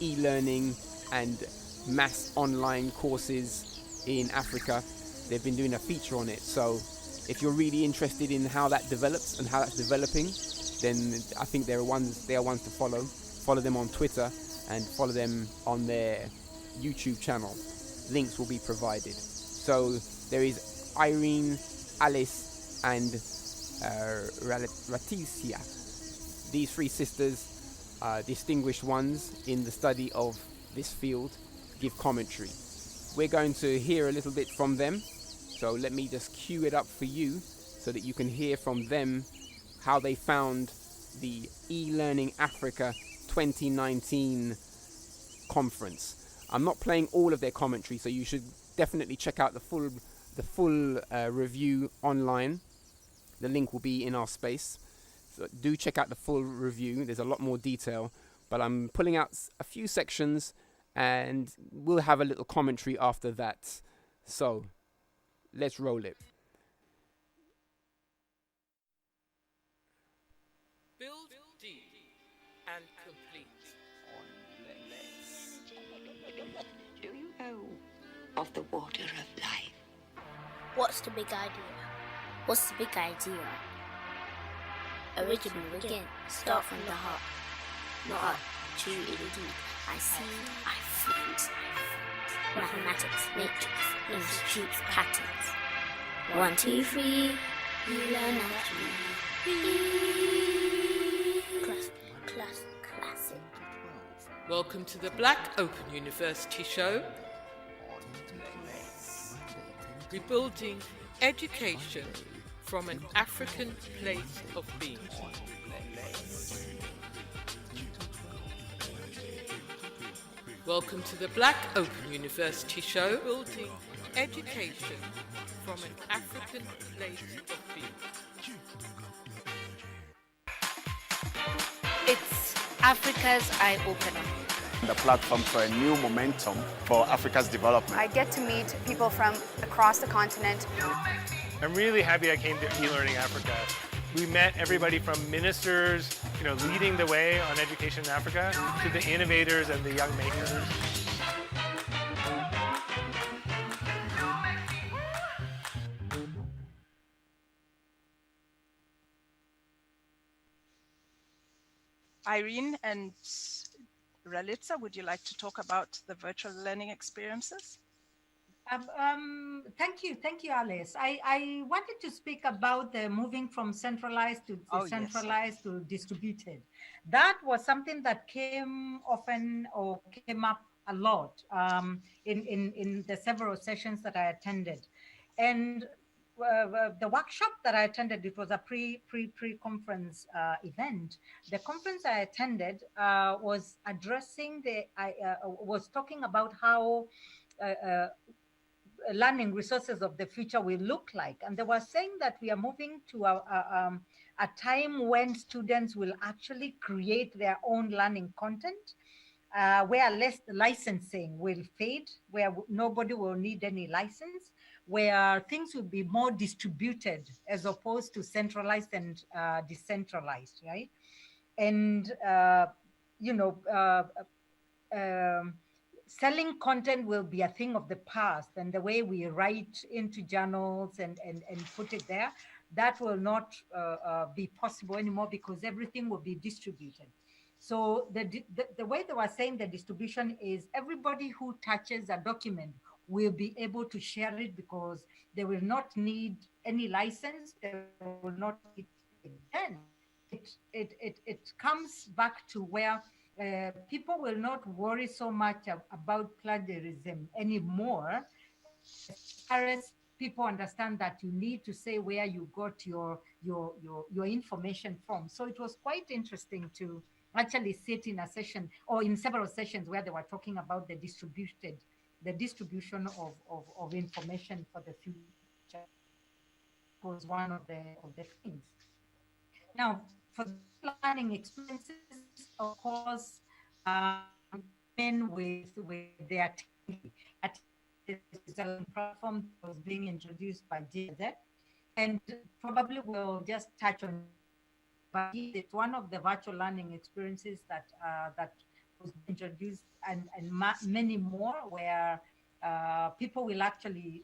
S6: e-learning and mass online courses in Africa. They've been doing a feature on it, so if you're really interested in how that develops and how that's developing, then I think they are ones to follow them on Twitter and follow them on their YouTube channel. Links will be provided. So there is Irene, Alice and Raticia. These three sisters, distinguished ones in the study of this field, give commentary. We're going to hear a little bit from them, so let me just cue it up for you so that you can hear from them how they found the eLearning Africa 2019 conference. I'm not playing all of their commentary, so you should definitely check out the full review online. The link will be in our space. So do check out the full review. There's a lot more detail, but I'm pulling out a few sections and we'll have a little commentary after that. So let's roll it.
S1: Build deep and complete.
S2: Do you know of the water of life?
S3: What's the big idea? What's the big idea? Original again, start from the heart. Not up, too indeed. I see, I freeze. Mathematics, matrix, institutes, patterns. 1, 2, 3, you learn at 3. Classic.
S1: Welcome to the Black Open University show. Rebuilding education from an African place of being. Welcome to the Black Open University show, building education from an African place of being.
S9: It's Africa's eye-opener.
S10: The platform for a new momentum for Africa's development.
S11: I get to meet people from across the continent.
S12: I'm really happy I came to eLearning Africa. We met everybody from ministers, leading the way on education in Africa, to the innovators and the young makers.
S13: Irene and Ralitza, would you like to talk about the virtual learning experiences?
S14: Thank you, Alice. I wanted to speak about the moving from centralized to decentralized to distributed. That was something that came up a lot in the several sessions that I attended. And the workshop that I attended, it was a pre-conference event. The conference I attended was addressing was talking about how learning resources of the future will look like. And they were saying that we are moving to a time when students will actually create their own learning content, where less licensing will fade, where nobody will need any license, where things will be more distributed as opposed to centralized and decentralized, right? And, selling content will be a thing of the past, and the way we write into journals and put it there, that will not be possible anymore because everything will be distributed. So the way they were saying the distribution is everybody who touches a document will be able to share it because they will not need any license. They will not need again. It comes back to where people will not worry so much about plagiarism anymore, as far as people understand that you need to say where you got your information from. So it was quite interesting to actually sit in a session or in several sessions where they were talking about the distribution of information for the future. Was one of the things. Now, for the learning experiences, of course, with their platform that was being introduced by Gzat, and probably we'll just touch on. But it's one of the virtual learning experiences that was introduced, and many more where people will actually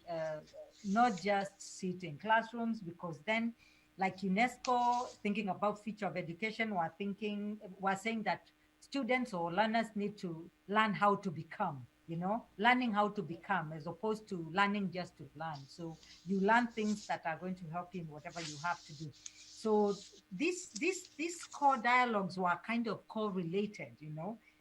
S14: not just sit in classrooms, because then, like UNESCO, thinking about future of education, we're saying that students or learners need to learn how to become, learning how to become as opposed to learning just to learn. So you learn things that are going to help you in whatever you have to do. So these core dialogues were kind of correlated,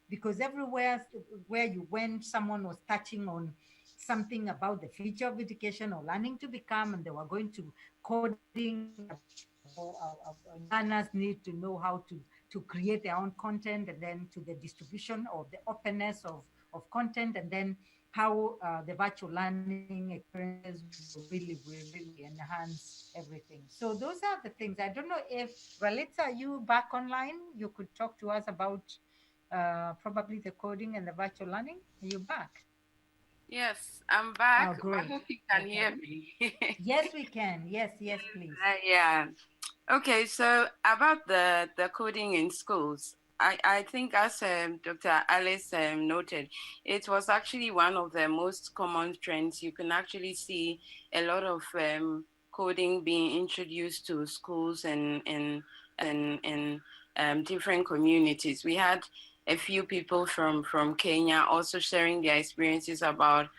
S14: because everywhere where you went, someone was touching on something about the future of education or learning to become, and they were going to coding. Learners need to know how to create their own content, and then to the distribution of the openness of content, and then how the virtual learning experiences will really enhance everything. So those are the things. I don't know if, Ralitza, are you back online? You could talk to us about probably the coding and the virtual learning. Are you back?
S15: Yes, I'm back.
S14: Oh, great.
S15: I hope you can hear me.
S14: Yes, we can. Yes, please.
S15: Yeah. Okay, so about the coding in schools, I think as Dr. Alice noted, it was actually one of the most common trends. You can actually see a lot of coding being introduced to schools and different communities. We had a few people from Kenya also sharing their experiences about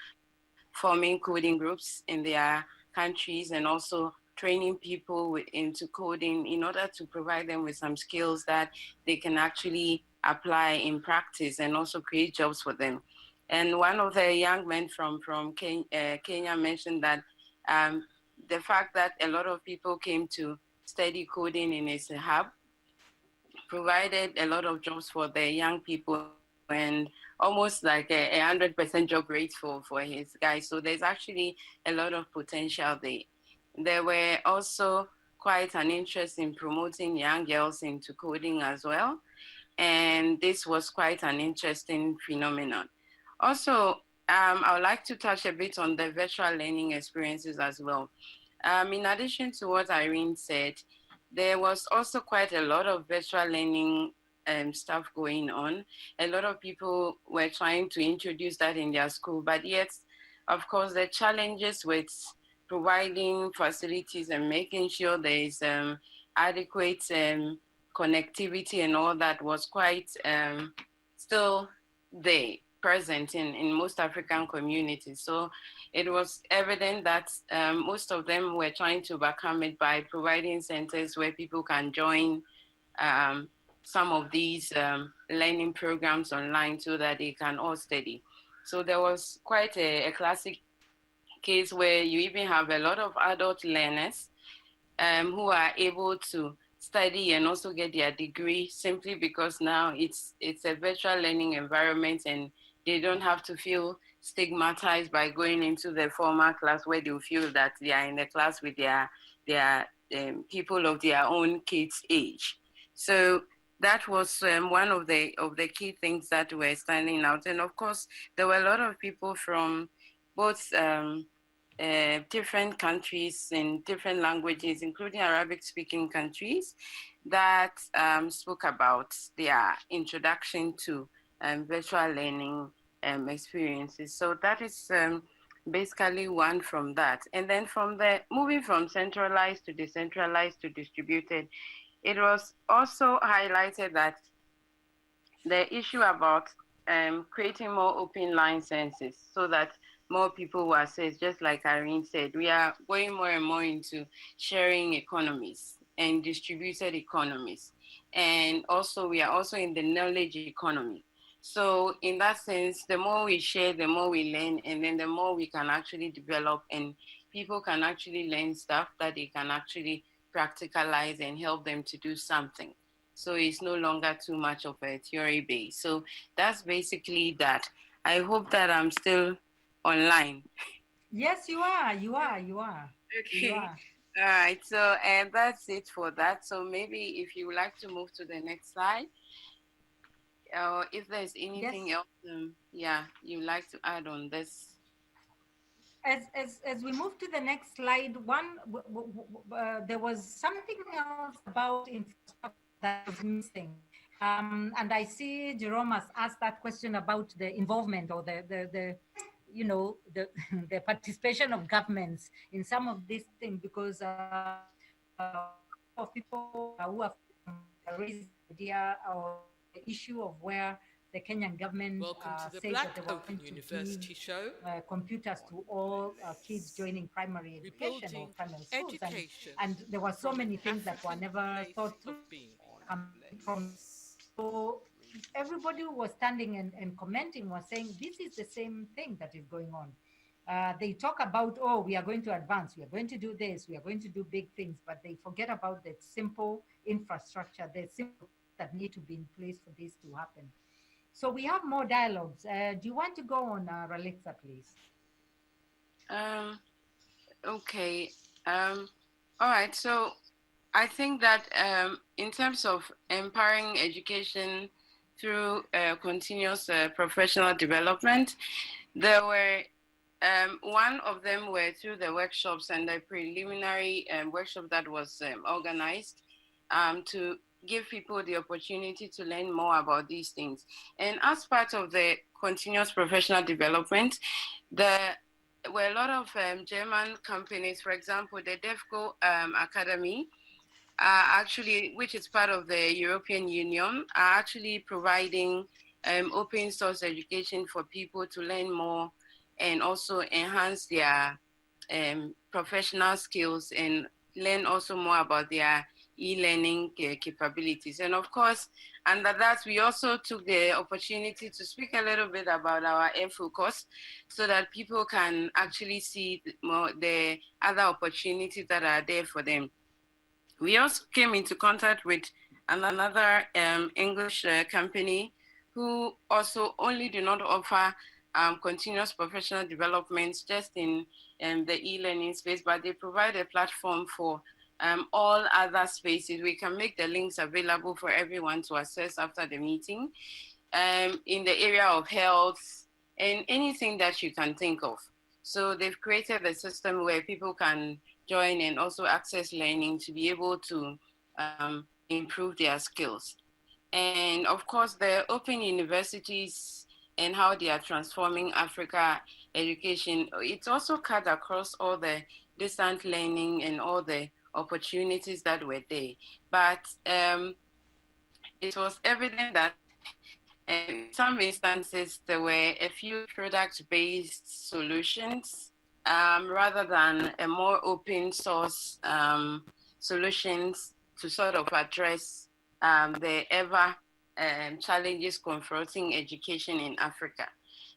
S15: forming coding groups in their countries, and also training people into coding in order to provide them with some skills that they can actually apply in practice and also create jobs for them. And one of the young men from Kenya mentioned that the fact that a lot of people came to study coding in his hub provided a lot of jobs for the young people and almost like a 100% job rate for his guys. So there's actually a lot of potential there. There were also quite an interest in promoting young girls into coding as well. And this was quite an interesting phenomenon. Also, I would like to touch a bit on the virtual learning experiences as well. In addition to what Irene said, there was also quite a lot of virtual learning stuff going on. A lot of people were trying to introduce that in their school, but yet, of course, the challenges with providing facilities and making sure there is adequate connectivity and all that was quite still there, present in most African communities. So it was evident that most of them were trying to overcome it by providing centers where people can join some of these learning programs online so that they can all study. So there was quite a classic case where you even have a lot of adult learners who are able to study and also get their degree simply because now it's a virtual learning environment and they don't have to feel stigmatized by going into the formal class where they feel that they are in the class with their people of their own kids' age. So that was one of the key things that were standing out. And of course, there were a lot of people from both different countries in different languages, including Arabic-speaking countries, that spoke about their introduction to virtual learning experiences. So that is basically one from that. And then moving from centralized to decentralized to distributed, it was also highlighted that the issue about creating more open licenses so that more people will access, just like Irene said, we are going more and more into sharing economies and distributed economies. And also we are also in the knowledge economy. So in that sense, the more we share, the more we learn, and then the more we can actually develop and people can actually learn stuff that they can actually practicalize and help them to do something. So it's no longer too much of a theory base. So that's basically that. I hope that I'm still online.
S14: Yes, you are. You are.
S15: Okay.
S14: You are.
S15: All right. So and that's it for that. So maybe if you would like to move to the next slide, or if there's anything else, you'd like to add on this.
S14: As we move to the next slide, there was something else about infrastructure that was missing. And I see Jerome has asked that question about the involvement or the the participation of governments in some of these things, because of people who have raised the idea or the issue of where the Kenyan government said that they were going to
S1: University show.
S14: computers to all kids joining primary education or primary schools. And there were so many things that were never thought through. So everybody who was standing and commenting was saying, this is the same thing that is going on. They talk about, oh, we are going to advance, we are going to do this, we are going to do big things, but they forget about the simple infrastructure, the simple that need to be in place for this to happen. So we have more dialogues. Do you want to go on, Ralitza, please?
S15: Okay. All right. So I think that in terms of empowering education through continuous professional development, there were one of them were through the workshops and the preliminary workshop that was organized to give people the opportunity to learn more about these things. And as part of the continuous professional development, there were a lot of German companies, for example, the DEFCO Academy, actually, which is part of the European Union, are actually providing open source education for people to learn more and also enhance their professional skills and learn also more about their e-learning capabilities. And of course, under that, we also took the opportunity to speak a little bit about our focus so that people can actually see more the other opportunities that are there for them. We also came into contact with another English company who also only do not offer continuous professional development just in the e-learning space, but they provide a platform for all other spaces. We can make the links available for everyone to access after the meeting in the area of health and anything that you can think of. So they've created a system where people can join and also access learning to be able to improve their skills. And of course, the open universities and how they are transforming Africa education, it's also cut across all the distant learning and all the opportunities that were there. But it was evident that in some instances, there were a few product-based solutions rather than a more open source solutions to sort of address the ever challenges confronting education in Africa.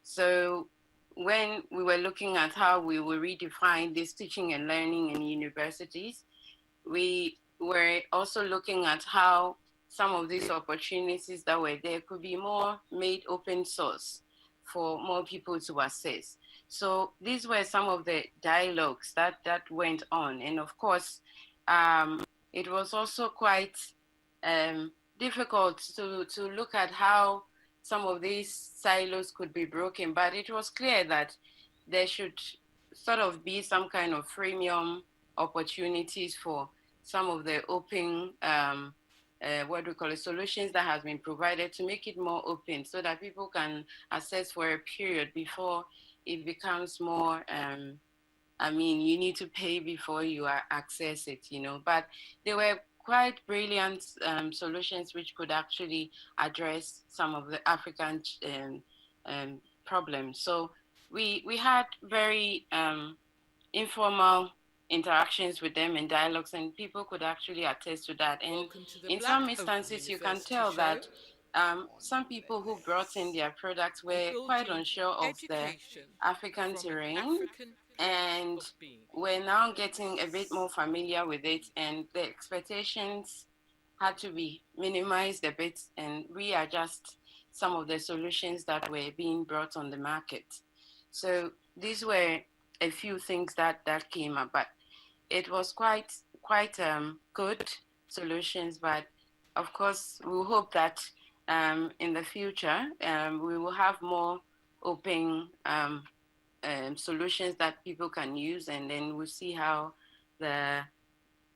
S15: So when we were looking at how we will redefine this teaching and learning in universities, we were also looking at how some of these opportunities that were there could be more made open source for more people to access. So these were some of the dialogues that went on. And of course, it was also quite difficult to look at how some of these silos could be broken, but it was clear that there should sort of be some kind of freemium opportunities for some of the open what we call it, solutions that has been provided to make it more open so that people can access for a period before it becomes more, I mean, you need to pay before you access it, you know, but they were quite brilliant solutions which could actually address some of the African problems. So we had very informal interactions with them and dialogues, and people could actually attest to that. And in some instances, you can tell that some people who brought in their products were quite unsure of the African terrain and we're now getting a bit more familiar with it, and the expectations had to be minimized a bit and readjust some of the solutions that were being brought on the market. So these were a few things that came up, but it was quite good solutions. But of course, we hope that in the future we will have more open solutions that people can use, and then we'll see how the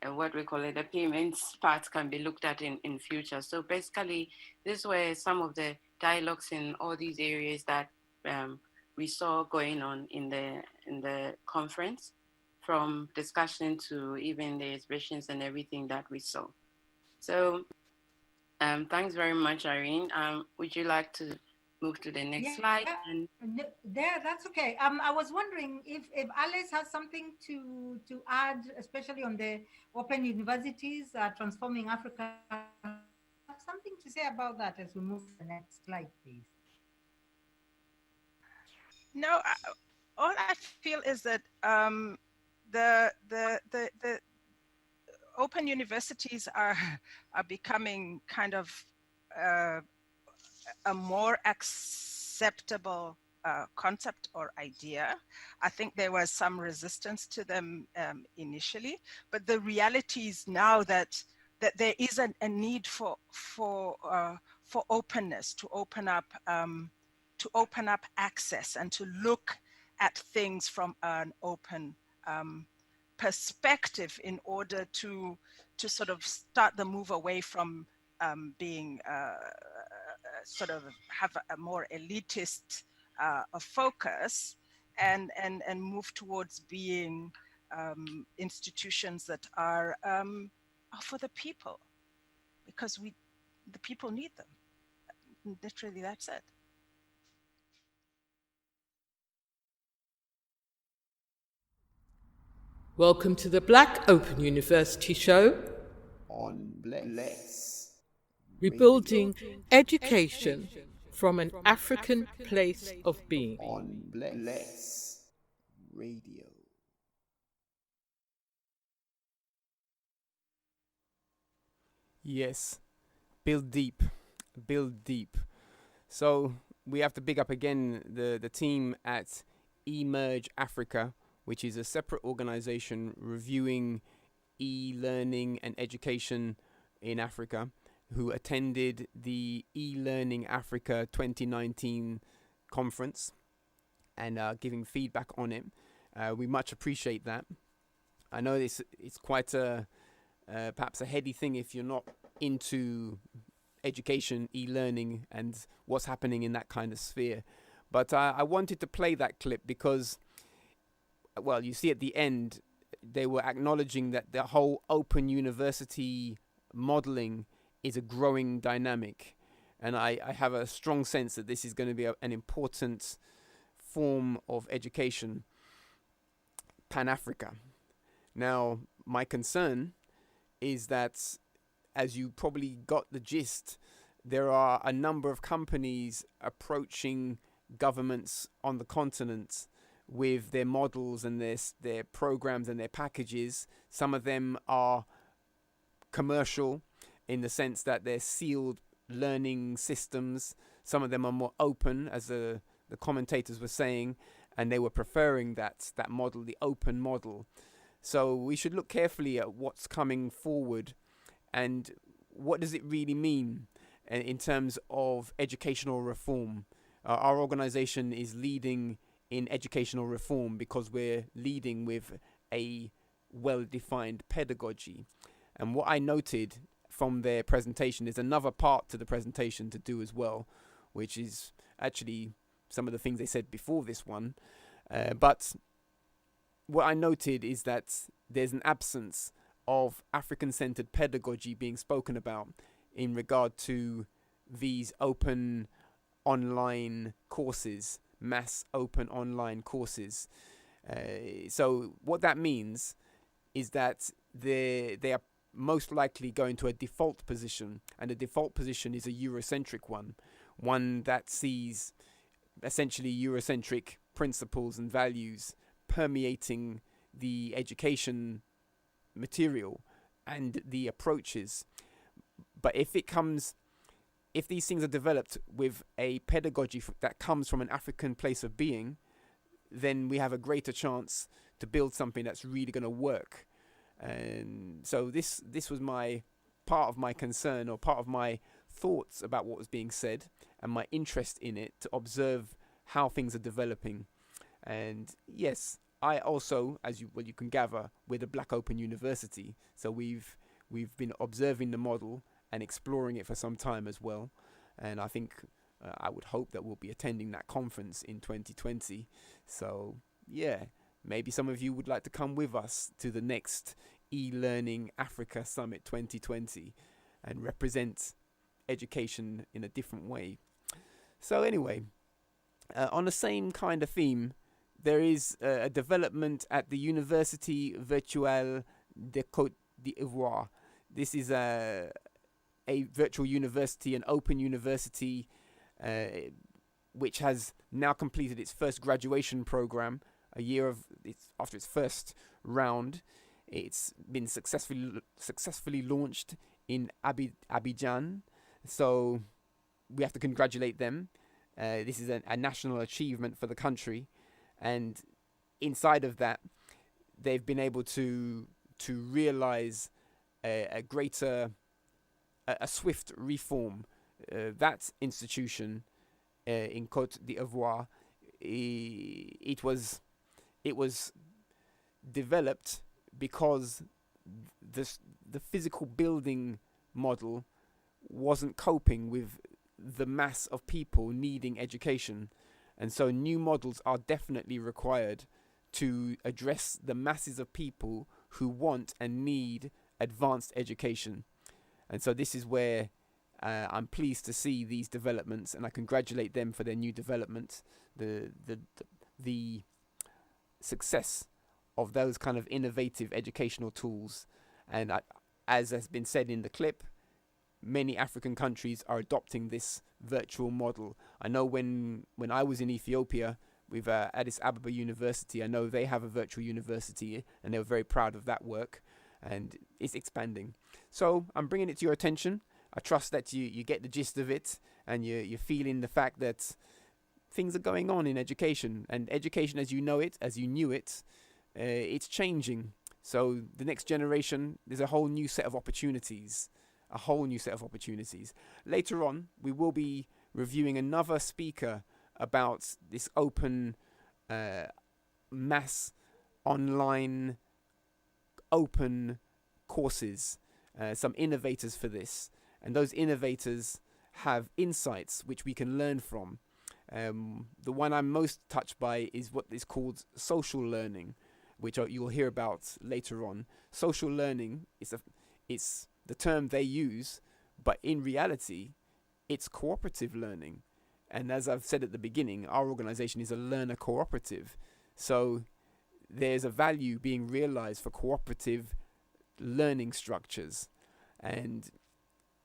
S15: what we call it, the payments part can be looked at in future. So basically, these were some of the dialogues in all these areas that we saw going on in the conference, from discussion to even the exhibitions and everything that we saw. So thanks very much, Irene. Would you like to move to the next slide? And
S14: that's okay. I was wondering if Alice has something to add, especially on the open universities transforming Africa. Something to say about that as we move to the next slide, please.
S13: No, all I feel is that the open universities are becoming kind of a more acceptable concept or idea. I think there was some resistance to them initially, but the reality is now that there is a need for openness, to open up access and to look at things from an open perspective in order to sort of start the move away from being sort of have a more elitist focus and move towards being institutions that are for the people, because the people need them. Literally, that's it.
S1: Welcome to the Black Open University Show
S5: on Bless.
S1: Rebuilding education from an African place of being.
S5: On Bless Radio.
S6: Yes, build deep, build deep. So we have to big up again the team at Emerge Africa, which is a separate organization reviewing e-learning and education in Africa, who attended the eLearning Africa 2019 conference and giving feedback on it. We much appreciate that. I know it's quite perhaps a heady thing if you're not into education, e-learning, and what's happening in that kind of sphere. But I wanted to play that clip because, well, you see at the end, they were acknowledging that the whole open university modeling is a growing dynamic. And I have a strong sense that this is going to be an important form of education, Pan-Africa. Now, my concern is that, as you probably got the gist, there are a number of companies approaching governments on the continent with their models and their programs and their packages. Some of them are commercial in the sense that they're sealed learning systems. Some of them are more open, as the commentators were saying, and they were preferring that model, the open model. So we should look carefully at what's coming forward and what does it really mean in terms of educational reform. Our organization is leading in educational reform because we're leading with a well-defined pedagogy. And what I noted from their presentation is another part to the presentation to do as well, which is actually some of the things they said before this one. But what I noted is that there's an absence of African-centered pedagogy being spoken about in regard to these open online courses, mass open online courses. So what that means is that they are most likely going to a default position, and the default position is a Eurocentric one that sees essentially Eurocentric principles and values permeating the education material and the approaches. But if these things are developed with a pedagogy that comes from an African place of being, then we have a greater chance to build something that's really going to work. And so this was my part of my concern, or part of my thoughts about what was being said, and my interest in it, to observe how things are developing. And yes, I also, as you can gather, we're the Black Open University, so we've been observing the model and exploring it for some time as well. And I think I would hope that we'll be attending that conference in 2020. So yeah, maybe some of you would like to come with us to the next eLearning Africa Summit 2020 and represent education in a different way. So anyway, on the same kind of theme, there is a development at the Université Virtuelle de Côte d'Ivoire. This is a virtual university, an open university, which has now completed its first graduation program. After its first round, it's been successfully launched in Abidjan. So we have to congratulate them. This is a national achievement for the country, and inside of that, they've been able to realize a swift reform. That institution in Côte d'Ivoire, it was developed because the physical building model wasn't coping with the mass of people needing education, and so new models are definitely required to address the masses of people who want and need advanced education. And so this is where I'm pleased to see these developments, and I congratulate them for their new development, the success of those kind of innovative educational tools. And as has been said in the clip, many African countries are adopting this virtual model. I know when I was in Ethiopia with Addis Ababa University, I know they have a virtual university, and they were very proud of that work, and it's expanding. So I'm bringing it to your attention. I trust that you get the gist of it, and you're feeling the fact that things are going on in education, and education as you know it, as you knew it, it's changing. So the next generation, there's a whole new set of opportunities, Later on, we will be reviewing another speaker about this open mass online open courses, some innovators for this, and those innovators have insights which we can learn from. The one I'm most touched by is what is called social learning, which you'll hear about later on. Social learning it's the term they use, but in reality, it's cooperative learning. And as I've said at the beginning, our organization is a learner cooperative. So there's a value being realized for cooperative learning structures. And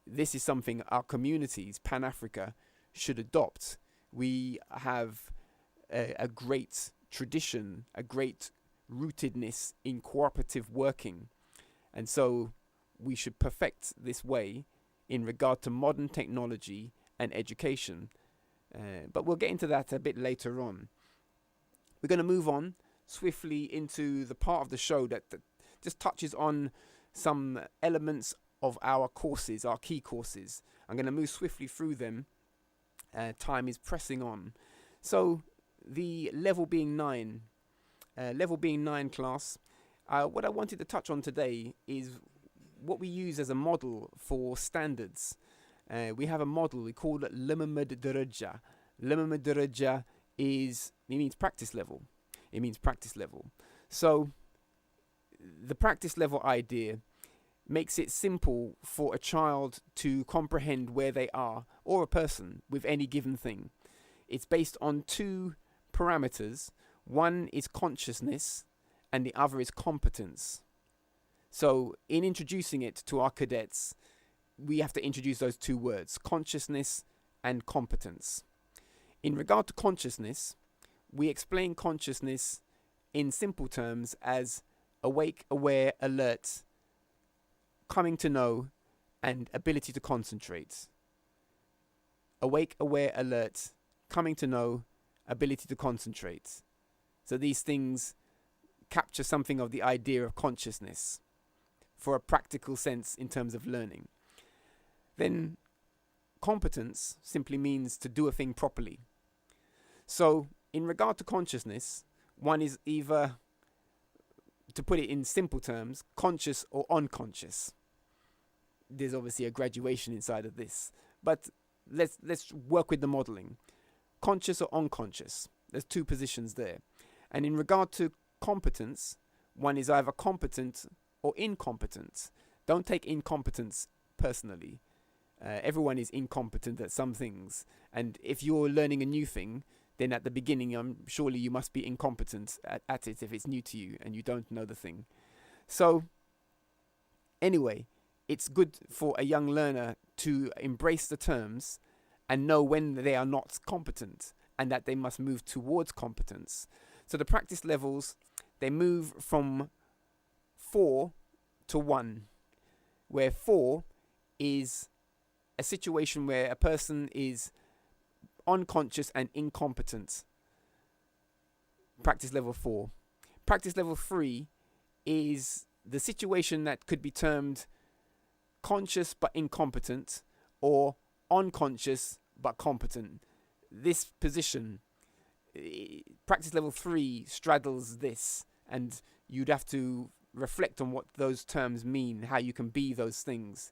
S6: this is something our communities, Pan-Africa, should adopt. We have a great tradition, a great rootedness in cooperative working. And so we should perfect this way in regard to modern technology and education. But we'll get into that a bit later on. We're going to move on swiftly into the part of the show that just touches on some elements of our courses, our key courses. I'm going to move swiftly through them. Time is pressing on. So the level being 9 class, what I wanted to touch on today is what we use as a model for standards. We have a model, we call it Limamad Daraja. Limamad Daraja means practice level. It means practice level. So the practice level idea makes it simple for a child to comprehend where they are, or a person, with any given thing. It's based on 2 parameters. One is consciousness and the other is competence. So in introducing it to our cadets, we have to introduce those 2 words, consciousness and competence. In regard to consciousness, we explain consciousness in simple terms as awake, aware, alert, coming to know, and ability to concentrate. Awake, aware, alert, coming to know, ability to concentrate. So these things capture something of the idea of consciousness for a practical sense in terms of learning. Then competence simply means to do a thing properly. So in regard to consciousness, one is either, to put it in simple terms, conscious or unconscious. There's obviously a graduation inside of this, but let's work with the modeling. Conscious or unconscious. There's 2 positions there. And in regard to competence, one is either competent or incompetent. Don't take incompetence personally. Everyone is incompetent at some things. And if you're learning a new thing, then at the beginning, surely you must be incompetent at it if it's new to you and you don't know the thing. So anyway, it's good for a young learner to embrace the terms and know when they are not competent and that they must move towards competence. So the practice levels, they move from 4 to 1, where 4 is a situation where a person is unconscious and incompetent. Practice level 4. Practice level 3 is the situation that could be termed conscious but incompetent, or unconscious but competent. This position, practice level 3 straddles this, and you'd have to reflect on what those terms mean, how you can be those things.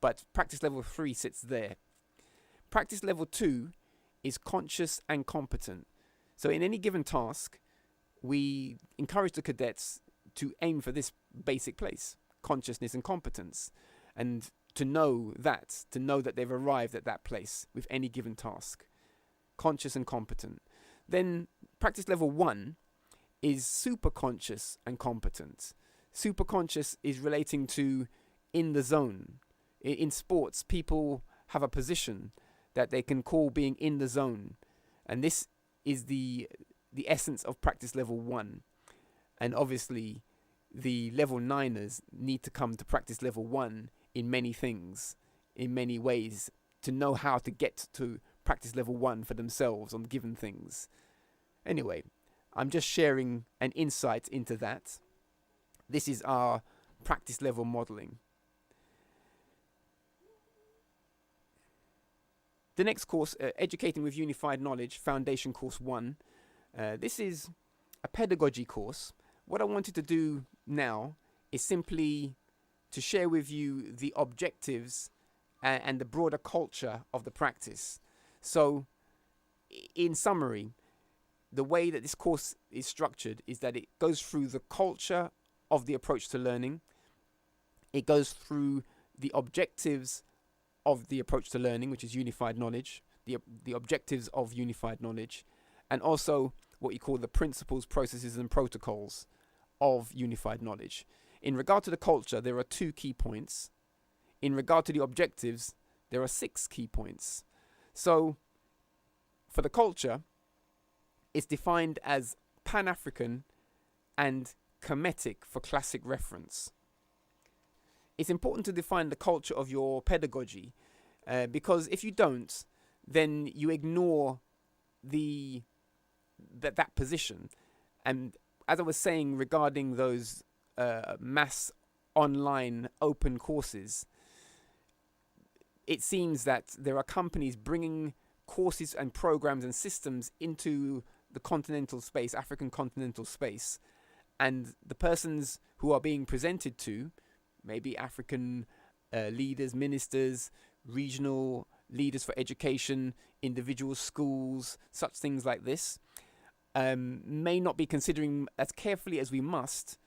S6: But practice level 3 sits there. Practice level 2 is conscious and competent. So in any given task, we encourage the cadets to aim for this basic place, consciousness and competence, and to know that they've arrived at that place with any given task, conscious and competent. Then practice level 1 is super conscious and competent. Super conscious is relating to in the zone. In sports, people have a position that they can call being in the zone, and this is the essence of practice level 1. And obviously the level 9ers need to come to practice level 1 in many things, in many ways to know how to get to practice level 1 for themselves on given things. Anyway, I'm just sharing an insight into that. This is our practice level modeling. The next course, Educating with Unified Knowledge, Foundation Course 1. This is a pedagogy course. What I wanted to do now is simply to share with you the objectives and the broader culture of the practice. So, in summary, the way that this course is structured is that it goes through the culture of the approach to learning. It goes through the objectives of the approach to learning, which is unified knowledge, the objectives of unified knowledge, and also what you call the principles, processes, and protocols of unified knowledge. In regard to the culture, there are 2 key points. In regard to the objectives, there are 6 key points. So, for the culture, it's defined as Pan-African and Kemetic for classic reference. It's important to define the culture of your pedagogy because if you don't, then you ignore that position. And as I was saying regarding those mass online open courses, it seems that there are companies bringing courses and programs and systems into the continental space, African continental space, and the persons who are being presented to, maybe African leaders, ministers, regional leaders for education, individual schools, such things like this, may not be considering as carefully as we must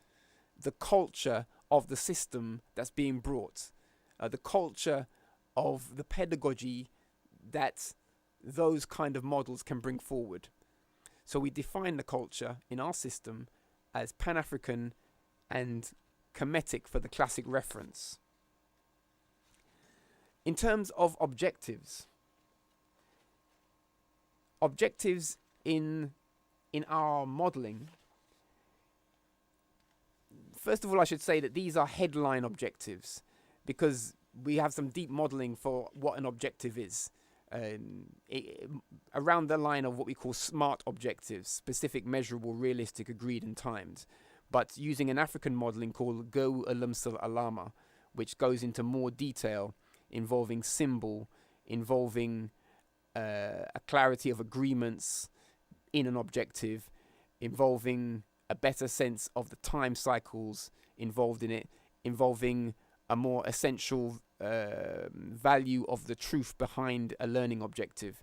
S6: the culture of the system that's being brought, the culture of the pedagogy that those kind of models can bring forward. So we define the culture in our system as Pan-African and Kemetic for the classic reference. In terms of objectives in our modeling, first of all, I should say that these are headline objectives because we have some deep modeling for what an objective is. Around the line of what we call SMART objectives, specific, measurable, realistic, agreed, and timed, but using an African modeling called Go Alumsal Alama, which goes into more detail involving symbol, involving a clarity of agreements in an objective, involving a better sense of the time cycles involved in it, involving a more essential value of the truth behind a learning objective.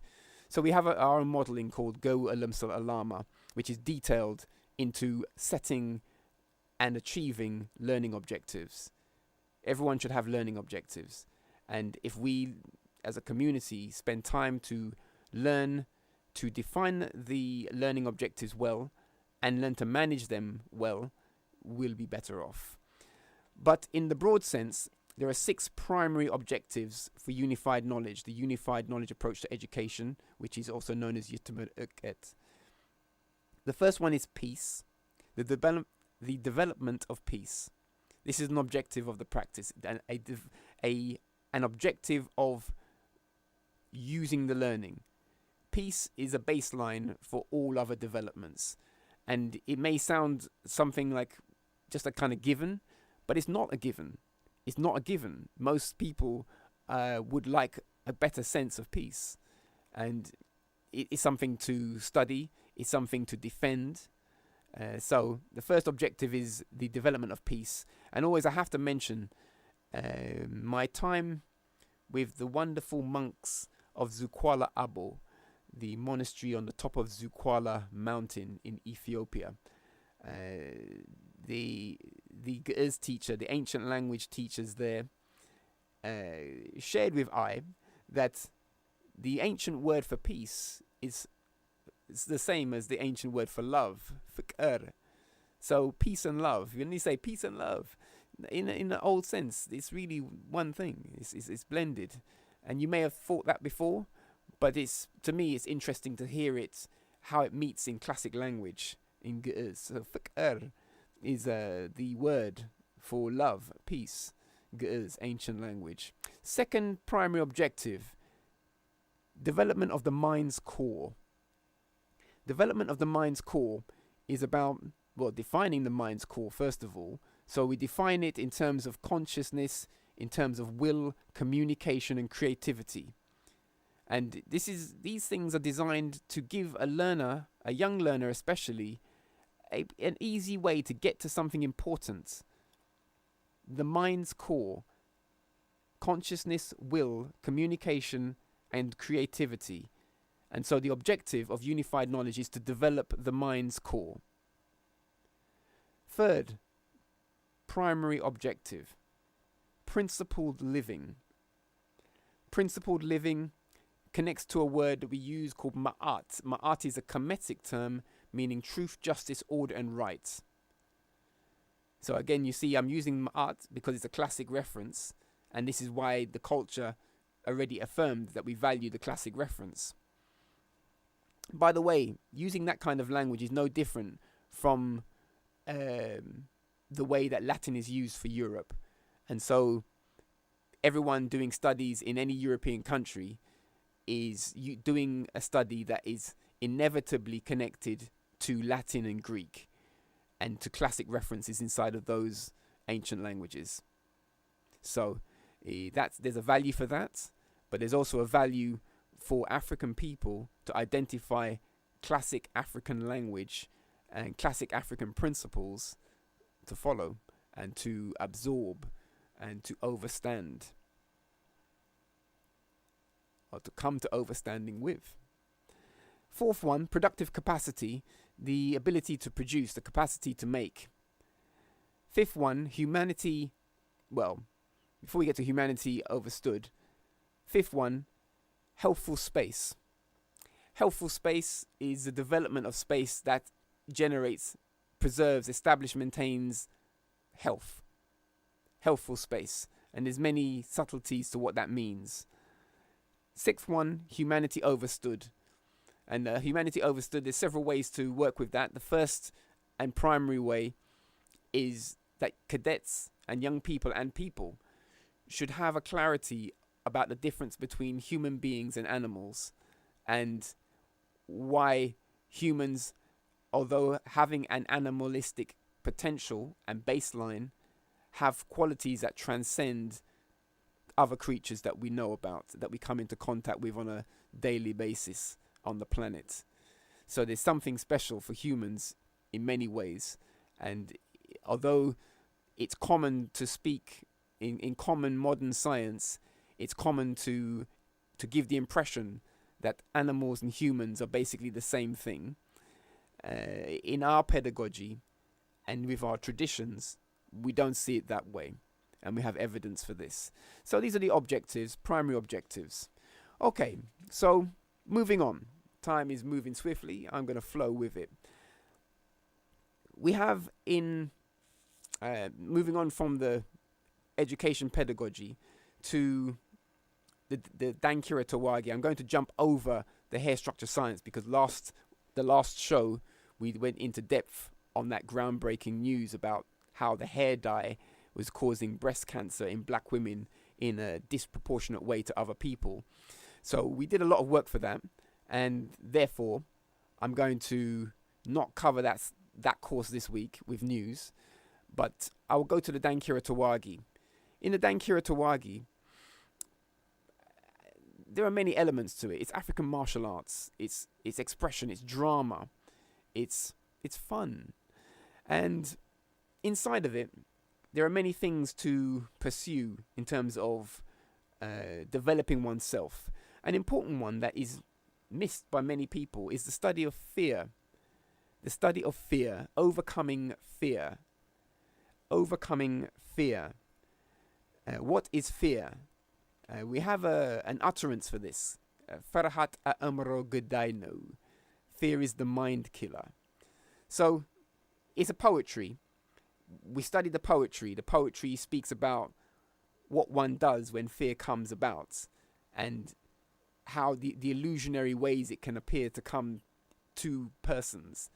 S6: So we have our own modeling called Go Alumsal Alama, which is detailed into setting and achieving learning objectives. Everyone should have learning objectives. And if we, as a community, spend time to learn to define the learning objectives well and learn to manage them well, we'll be better off. But in the broad sense, there are 6 primary objectives for unified knowledge, the unified knowledge approach to education, which is also known as Yitmut. The first one is peace, the development of peace. This is an objective of the practice, an objective of using the learning. Peace is a baseline for all other developments. And it may sound something like just a kind of given, but it's not a given. It's not a given. Most people would like a better sense of peace. And it's something to study. It's something to defend. So the first objective is the development of peace. And always I have to mention my time with the wonderful monks of Zukwala Abo, the monastery on the top of Zukwala mountain in Ethiopia. The Gzat teacher, the ancient language teachers there, shared with I that the ancient word for peace is the same as the ancient word for love, fikr. So peace and love, when you say peace and love, in the old sense, it's really one thing. It's blended, and you may have thought that before, but to me it's interesting to hear it, how it meets in classic language in Gzat. So fikr is the word for love, peace, Gzat, ancient language. Second primary objective, development of the mind's core. Development of the mind's core is about, well, defining the mind's core first of all. So we define it in terms of consciousness, in terms of will, communication and creativity. And these things are designed to give a learner, a young learner especially, an easy way to get to something important. The mind's core, consciousness, will, communication and creativity. And so the objective of unified knowledge is to develop the mind's core. Third primary objective, principled living. Principled living connects to a word that we use called ma'at. Ma'at is a Kemetic term meaning truth, justice, order and right. So again, you see I'm using ma'at because it's a classic reference, and this is why the culture already affirmed that we value the classic reference. By the way, using that kind of language is no different from the way that Latin is used for Europe. And so everyone doing studies in any European country is doing a study that is inevitably connected to Latin and Greek and to classic references inside of those ancient languages. So there's a value for that, but there's also a value for African people to identify classic African language and classic African principles to follow and to absorb and to overstand, or to come to overstanding with. Fourth one, productive capacity, the ability to produce, the capacity to make. Fifth one, humanity, well, before we get to humanity overstood, fifth one, healthful space. Healthful space is the development of space that generates, preserves, establishes, maintains health. Healthful space. And there's many subtleties to what that means. Sixth one, humanity overstood. And humanity overstood, there's several ways to work with that. The first and primary way is that cadets and young people and people should have a clarity about the difference between human beings and animals, and why humans, although having an animalistic potential and baseline, have qualities that transcend other creatures that we know about, that we come into contact with on a daily basis on the planet. So there's something special for humans in many ways. And although it's common to speak in common modern science, it's common to give the impression that animals and humans are basically the same thing. In our pedagogy and with our traditions, we don't see it that way. And we have evidence for this. So these are the objectives, primary objectives. Okay, so moving on. Time is moving swiftly. I'm going to flow with it. We have moving on from the education pedagogy to the Dankira Tawagi. I'm going to jump over the hair structure science because the last show we went into depth on that groundbreaking news about how the hair dye was causing breast cancer in black women in a disproportionate way to other people. So we did a lot of work for that, and therefore I'm going to not cover that course this week with news, but I will go to the Dankira Tawagi. In the Dankira Tawagi, there are many elements to it. It's African martial arts, it's expression, it's drama, it's fun, and inside of it there are many things to pursue in terms of developing oneself. An important one that is missed by many people is the study of fear. The study of fear, overcoming fear. Overcoming fear. What is fear? We have an utterance for this. Farhat amro gudaino. Fear is the mind killer. So it's a poetry. We study the poetry. The poetry speaks about what one does when fear comes about, and how the illusionary ways it can appear to come to persons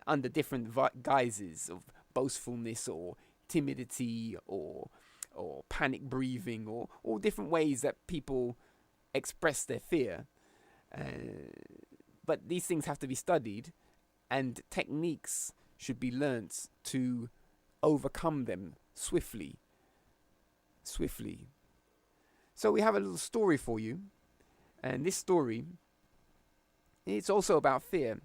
S6: under different guises of boastfulness or timidity or or panic breathing, or all different ways that people express their fear. But these things have to be studied, and techniques should be learnt to overcome them swiftly. So we have a little story for you, and this story, it's also about fear.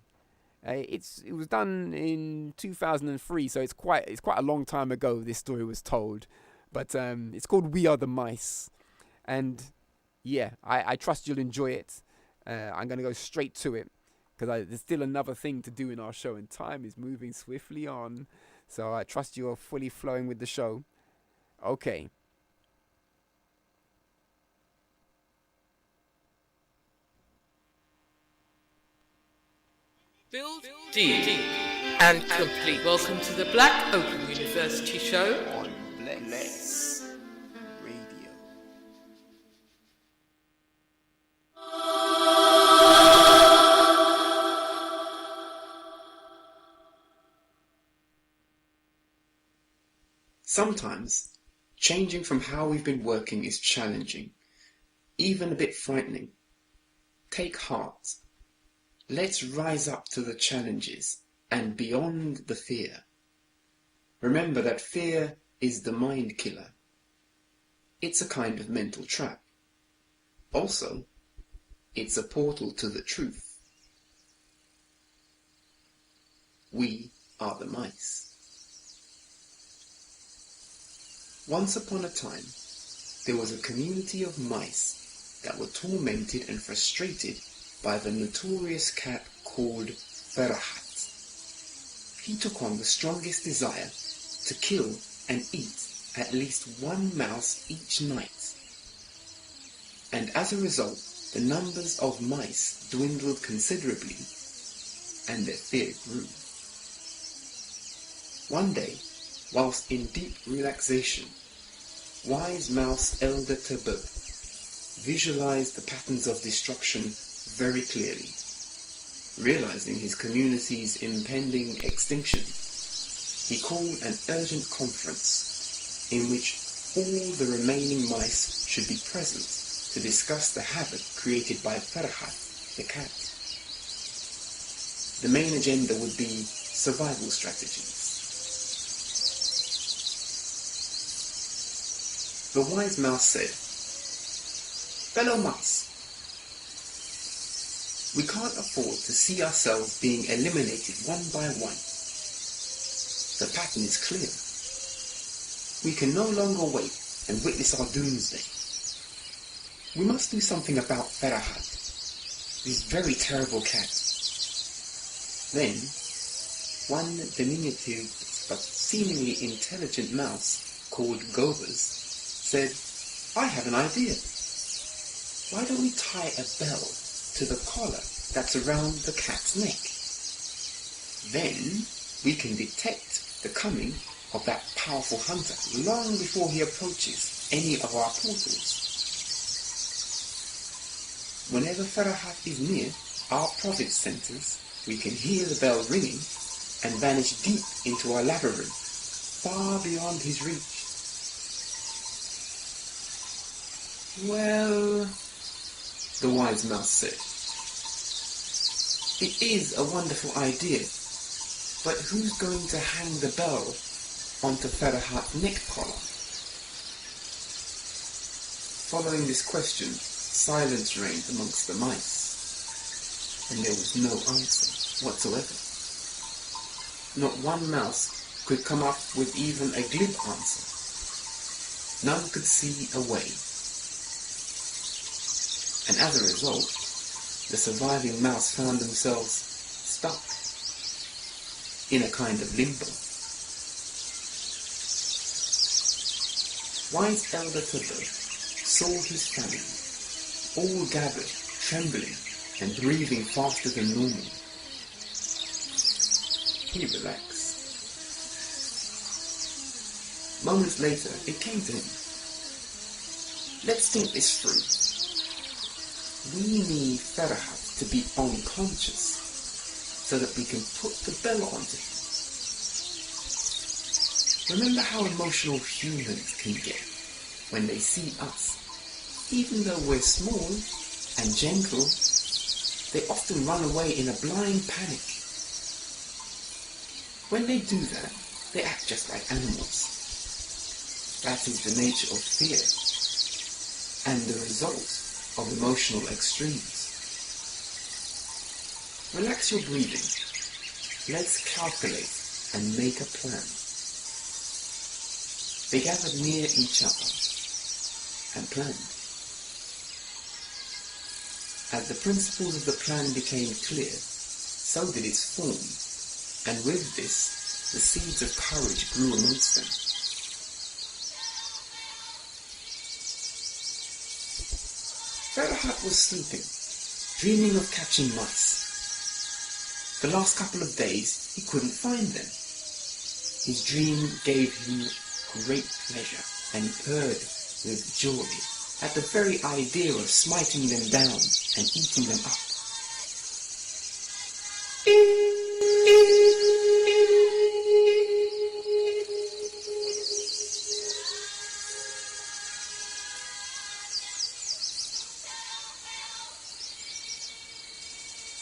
S6: It was done in 2003, so it's quite a long time ago this story was told, but it's called We Are the Mice, and yeah, I trust you'll enjoy it. I'm going to go straight to it, because there's still another thing to do in our show, and time is moving swiftly on, so I trust you are fully flowing with the show. Okay.
S1: Build deep and complete. Welcome to the Black Open University show
S5: on Bless Radio.
S16: Sometimes, changing from how we've been working is challenging, even a bit frightening. Take heart. Let's rise up to the challenges and beyond the fear. Remember that fear is the mind killer. It's a kind of mental trap. Also, it's a portal to the truth. We are the mice. Once upon a time, there was a community of mice that were tormented and frustrated by the notorious cat called Farhat. He took on the strongest desire to kill and eat at least one mouse each night. And as a result, the numbers of mice dwindled considerably, and their fear grew. One day, whilst in deep relaxation, wise mouse Elder Tabot visualized the patterns of destruction very clearly. Realizing his community's impending extinction, he called an urgent conference in which all the remaining mice should be present to discuss the havoc created by Farhat, the cat. The main agenda would be survival strategies. The wise mouse said, "Fellow mice, we can't afford to see ourselves being eliminated one by one. The pattern is clear. We can no longer wait and witness our doomsday. We must do something about Farhat, this very terrible cat." Then, one diminutive but seemingly intelligent mouse called Gobers said, "I have an idea. Why don't we tie a bell to the collar that's around the cat's neck? Then we can detect the coming of that powerful hunter long before he approaches any of our portals. Whenever Farhat is near our profit centers, we can hear the bell ringing and vanish deep into our labyrinth, far beyond his reach." "Well," the wise mouse said, "it is a wonderful idea, but who's going to hang the bell onto Farhat's neck collar?" Following this question, silence reigned amongst the mice, and there was no answer whatsoever. Not one mouse could come up with even a glib answer. None could see a way. And as a result, the surviving mouse found themselves stuck in a kind of limbo. Wise Elder Tabot saw his family, all gathered, trembling and breathing faster than normal. He relaxed. Moments later, it came to him. "Let's think this through. We need Farhat to be unconscious so that we can put the bell onto him. Remember how emotional humans can get when they see us, even though we're small and gentle, they often run away in a blind panic. When they do that, they act just like animals. That is the nature of fear and the result of emotional extremes. Relax your breathing. Let's calculate and make a plan. They gathered near each other and planned. As the principles of the plan became clear, so did its form, and with this, the seeds of courage grew amongst them. Ferahat was sleeping, dreaming of catching mice. The last couple of days, he couldn't find them. His dream gave him great pleasure, and he purred with joy at the very idea of smiting them down and eating them up.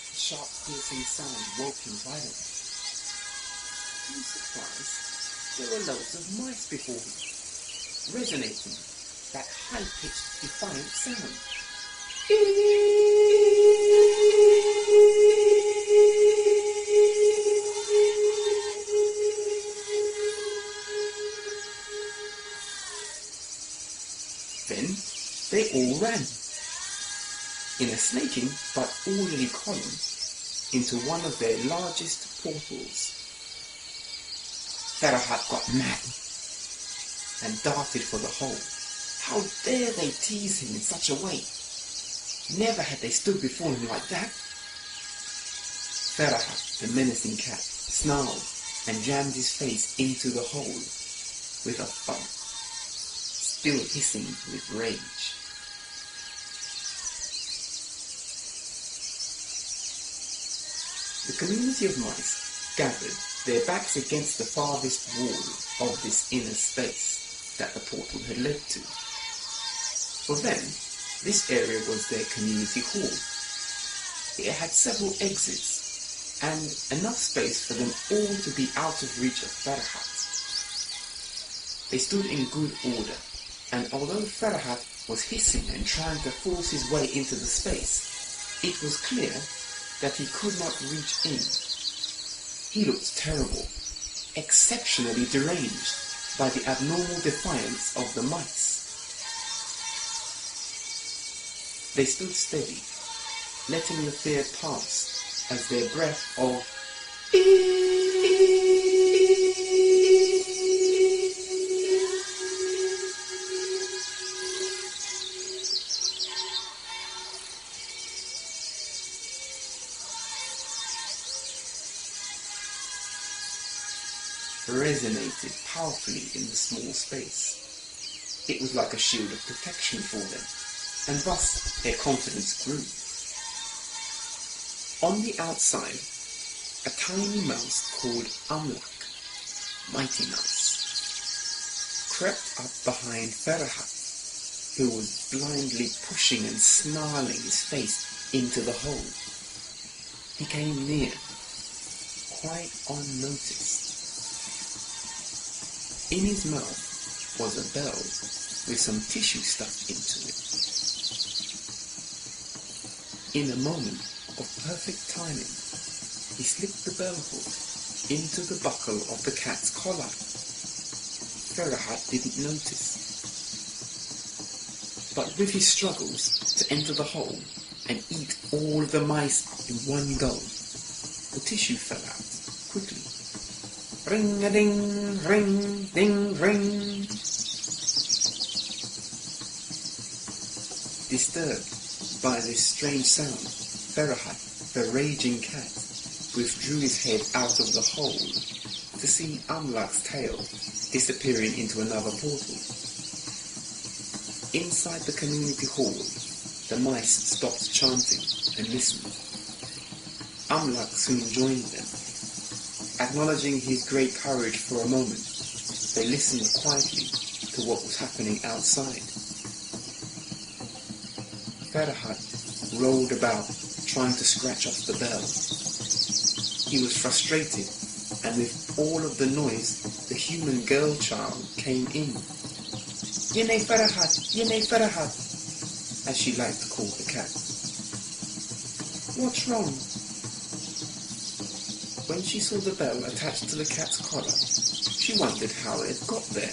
S16: A sharp, piercing sound woke him violently. To his surprise, there were loads of mice before him, resonating that high-pitched, defiant sound. Then they all ran, in a snaking but orderly column, into one of their largest portals. Ferahat got mad and darted for the hole. How dare they tease him in such a way? Never had they stood before him like that. Ferahat, the menacing cat, snarled and jammed his face into the hole with a thud, still hissing with rage. The community of mice gathered, their backs against the farthest wall of this inner space that the portal had led to. For them, this area was their community hall. It had several exits and enough space for them all to be out of reach of Ferahat. They stood in good order, and although Ferahat was hissing and trying to force his way into the space, it was clear that he could not reach in. He looked terrible, exceptionally deranged by the abnormal defiance of the mice. They stood steady, letting the fear pass as their breath of resonated powerfully in the small space. It was like a shield of protection for them, and thus their confidence grew. On the outside, a tiny mouse called Amlak, Mighty Mouse, crept up behind Ferahat, who was blindly pushing and snarling his face into the hole. He came near, quite unnoticed. In his mouth was a bell with some tissue stuck into it. In a moment of perfect timing, he slipped the bell hook into the buckle of the cat's collar. Ferahat didn't notice. But with his struggles to enter the hole and eat all of the mice up in one go, the tissue fell out quickly. Ring-a-ding, ring, ding, ring. Disturbed by this strange sound, Ferahat, the raging cat, withdrew his head out of the hole to see Amlak's tail disappearing into another portal. Inside the community hall, the mice stopped chanting and listened. Amlak soon joined them. Acknowledging his great courage for a moment, they listened quietly to what was happening outside. Farhat rolled about, trying to scratch off the bell. He was frustrated, and with all of the noise, the human girl child came in. Yene Farhat, as she liked to call the cat. What's wrong? When she saw the bell attached to the cat's collar, she wondered how it got there.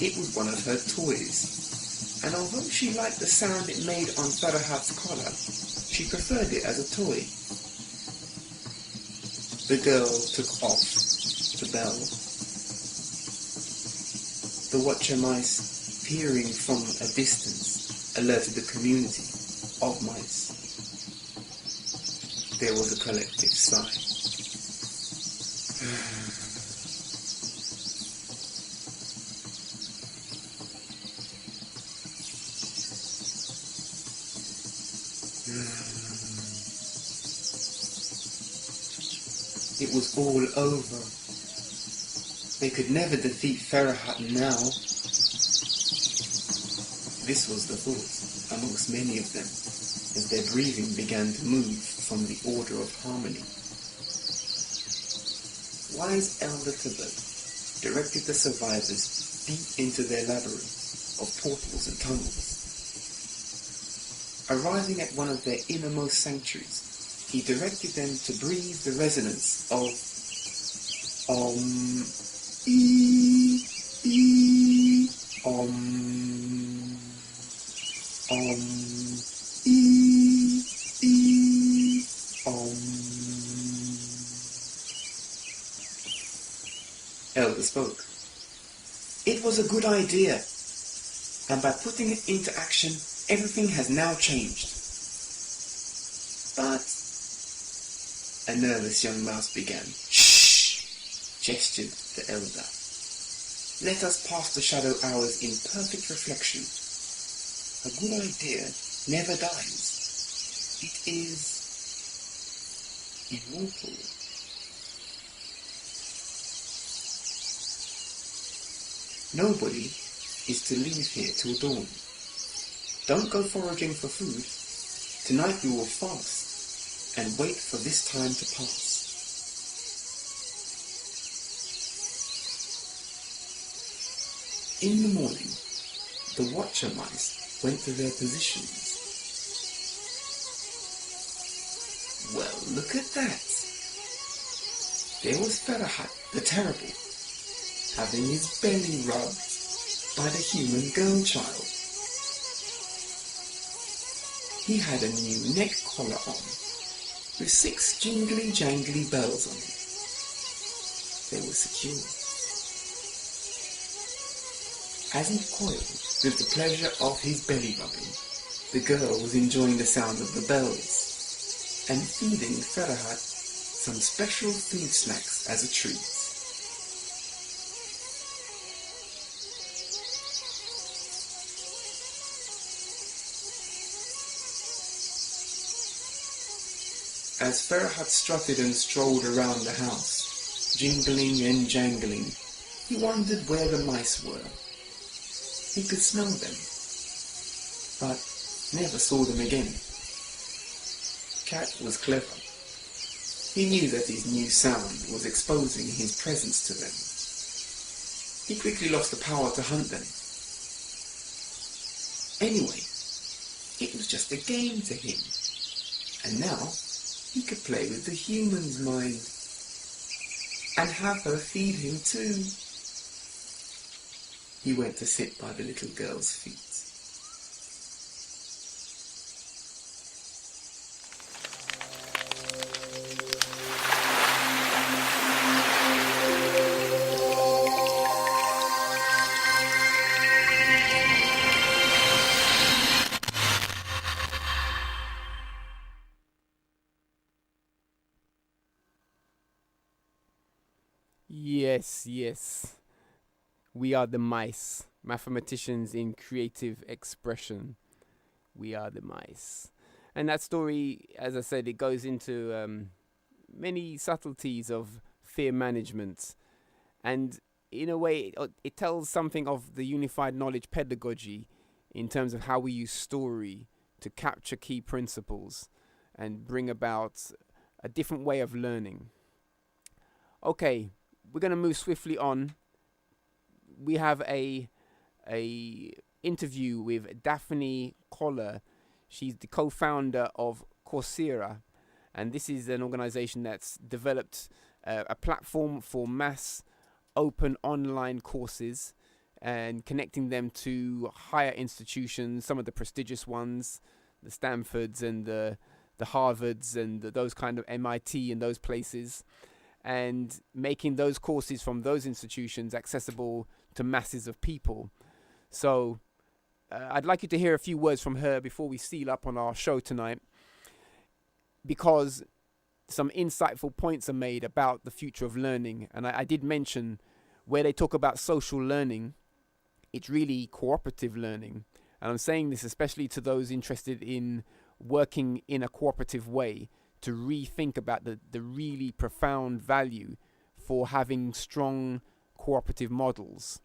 S16: It was one of her toys, and although she liked the sound it made on Farhat's collar, she preferred it as a toy. The girl took off the bell. The watcher mice, peering from a distance, alerted the community of mice. There was a collective sigh. It was all over. They could never defeat Farhat now. This was the thought amongst many of them as their breathing began to move from the order of harmony. Wise Elder Tibet directed the survivors deep into their labyrinth of portals and tunnels. Arriving at one of their innermost sanctuaries, he directed them to breathe the resonance of Elder spoke. It was a good idea, and by putting it into action, everything has now changed. But a nervous young mouse began. Shh! Gestured the elder. Let us pass the shadow hours in perfect reflection. A good idea never dies. It is immortal. Nobody is to leave here till dawn. Don't go foraging for food. Tonight we will fast and wait for this time to pass. In the morning, the watcher mice went to their positions. Well, look at that. There was Farhat the Terrible, having his belly rubbed by the human girl child. He had a new neck collar on, with 6 jingly-jangly bells on it. They were secure. As he coiled with the pleasure of his belly rubbing, the girl was enjoying the sound of the bells, and feeding Farhat some special food snacks as a treat. As Farhat strutted and strolled around the house, jingling and jangling, he wondered where the mice were. He could smell them, but never saw them again. Cat was clever. He knew that his new sound was exposing his presence to them. He quickly lost the power to hunt them. Anyway, it was just a game to him, and now he could play with the human's mind and have her feed him too. He went to sit by the little girl's feet.
S6: Yes. We are the mice, mathematicians in creative expression. We are the mice. And that story, as I said, it goes into many subtleties of fear management. And in a way, it tells something of the unified knowledge pedagogy in terms of how we use story to capture key principles and bring about a different way of learning. Okay, we're going to move swiftly on. We have a interview with Daphne Koller. She's the co-founder of Coursera, and this is an organization that's developed a platform for mass open online courses and connecting them to higher institutions, some of the prestigious ones, the Stanfords and the Harvards and those kind of MIT and those places, and making those courses from those institutions accessible to masses of people. So I'd like you to hear a few words from her before we seal up on our show tonight, because some insightful points are made about the future of learning. And I did mention where they talk about social learning, it's really cooperative learning. And I'm saying this especially to those interested in working in a cooperative way, to rethink about the really profound value for having strong cooperative models.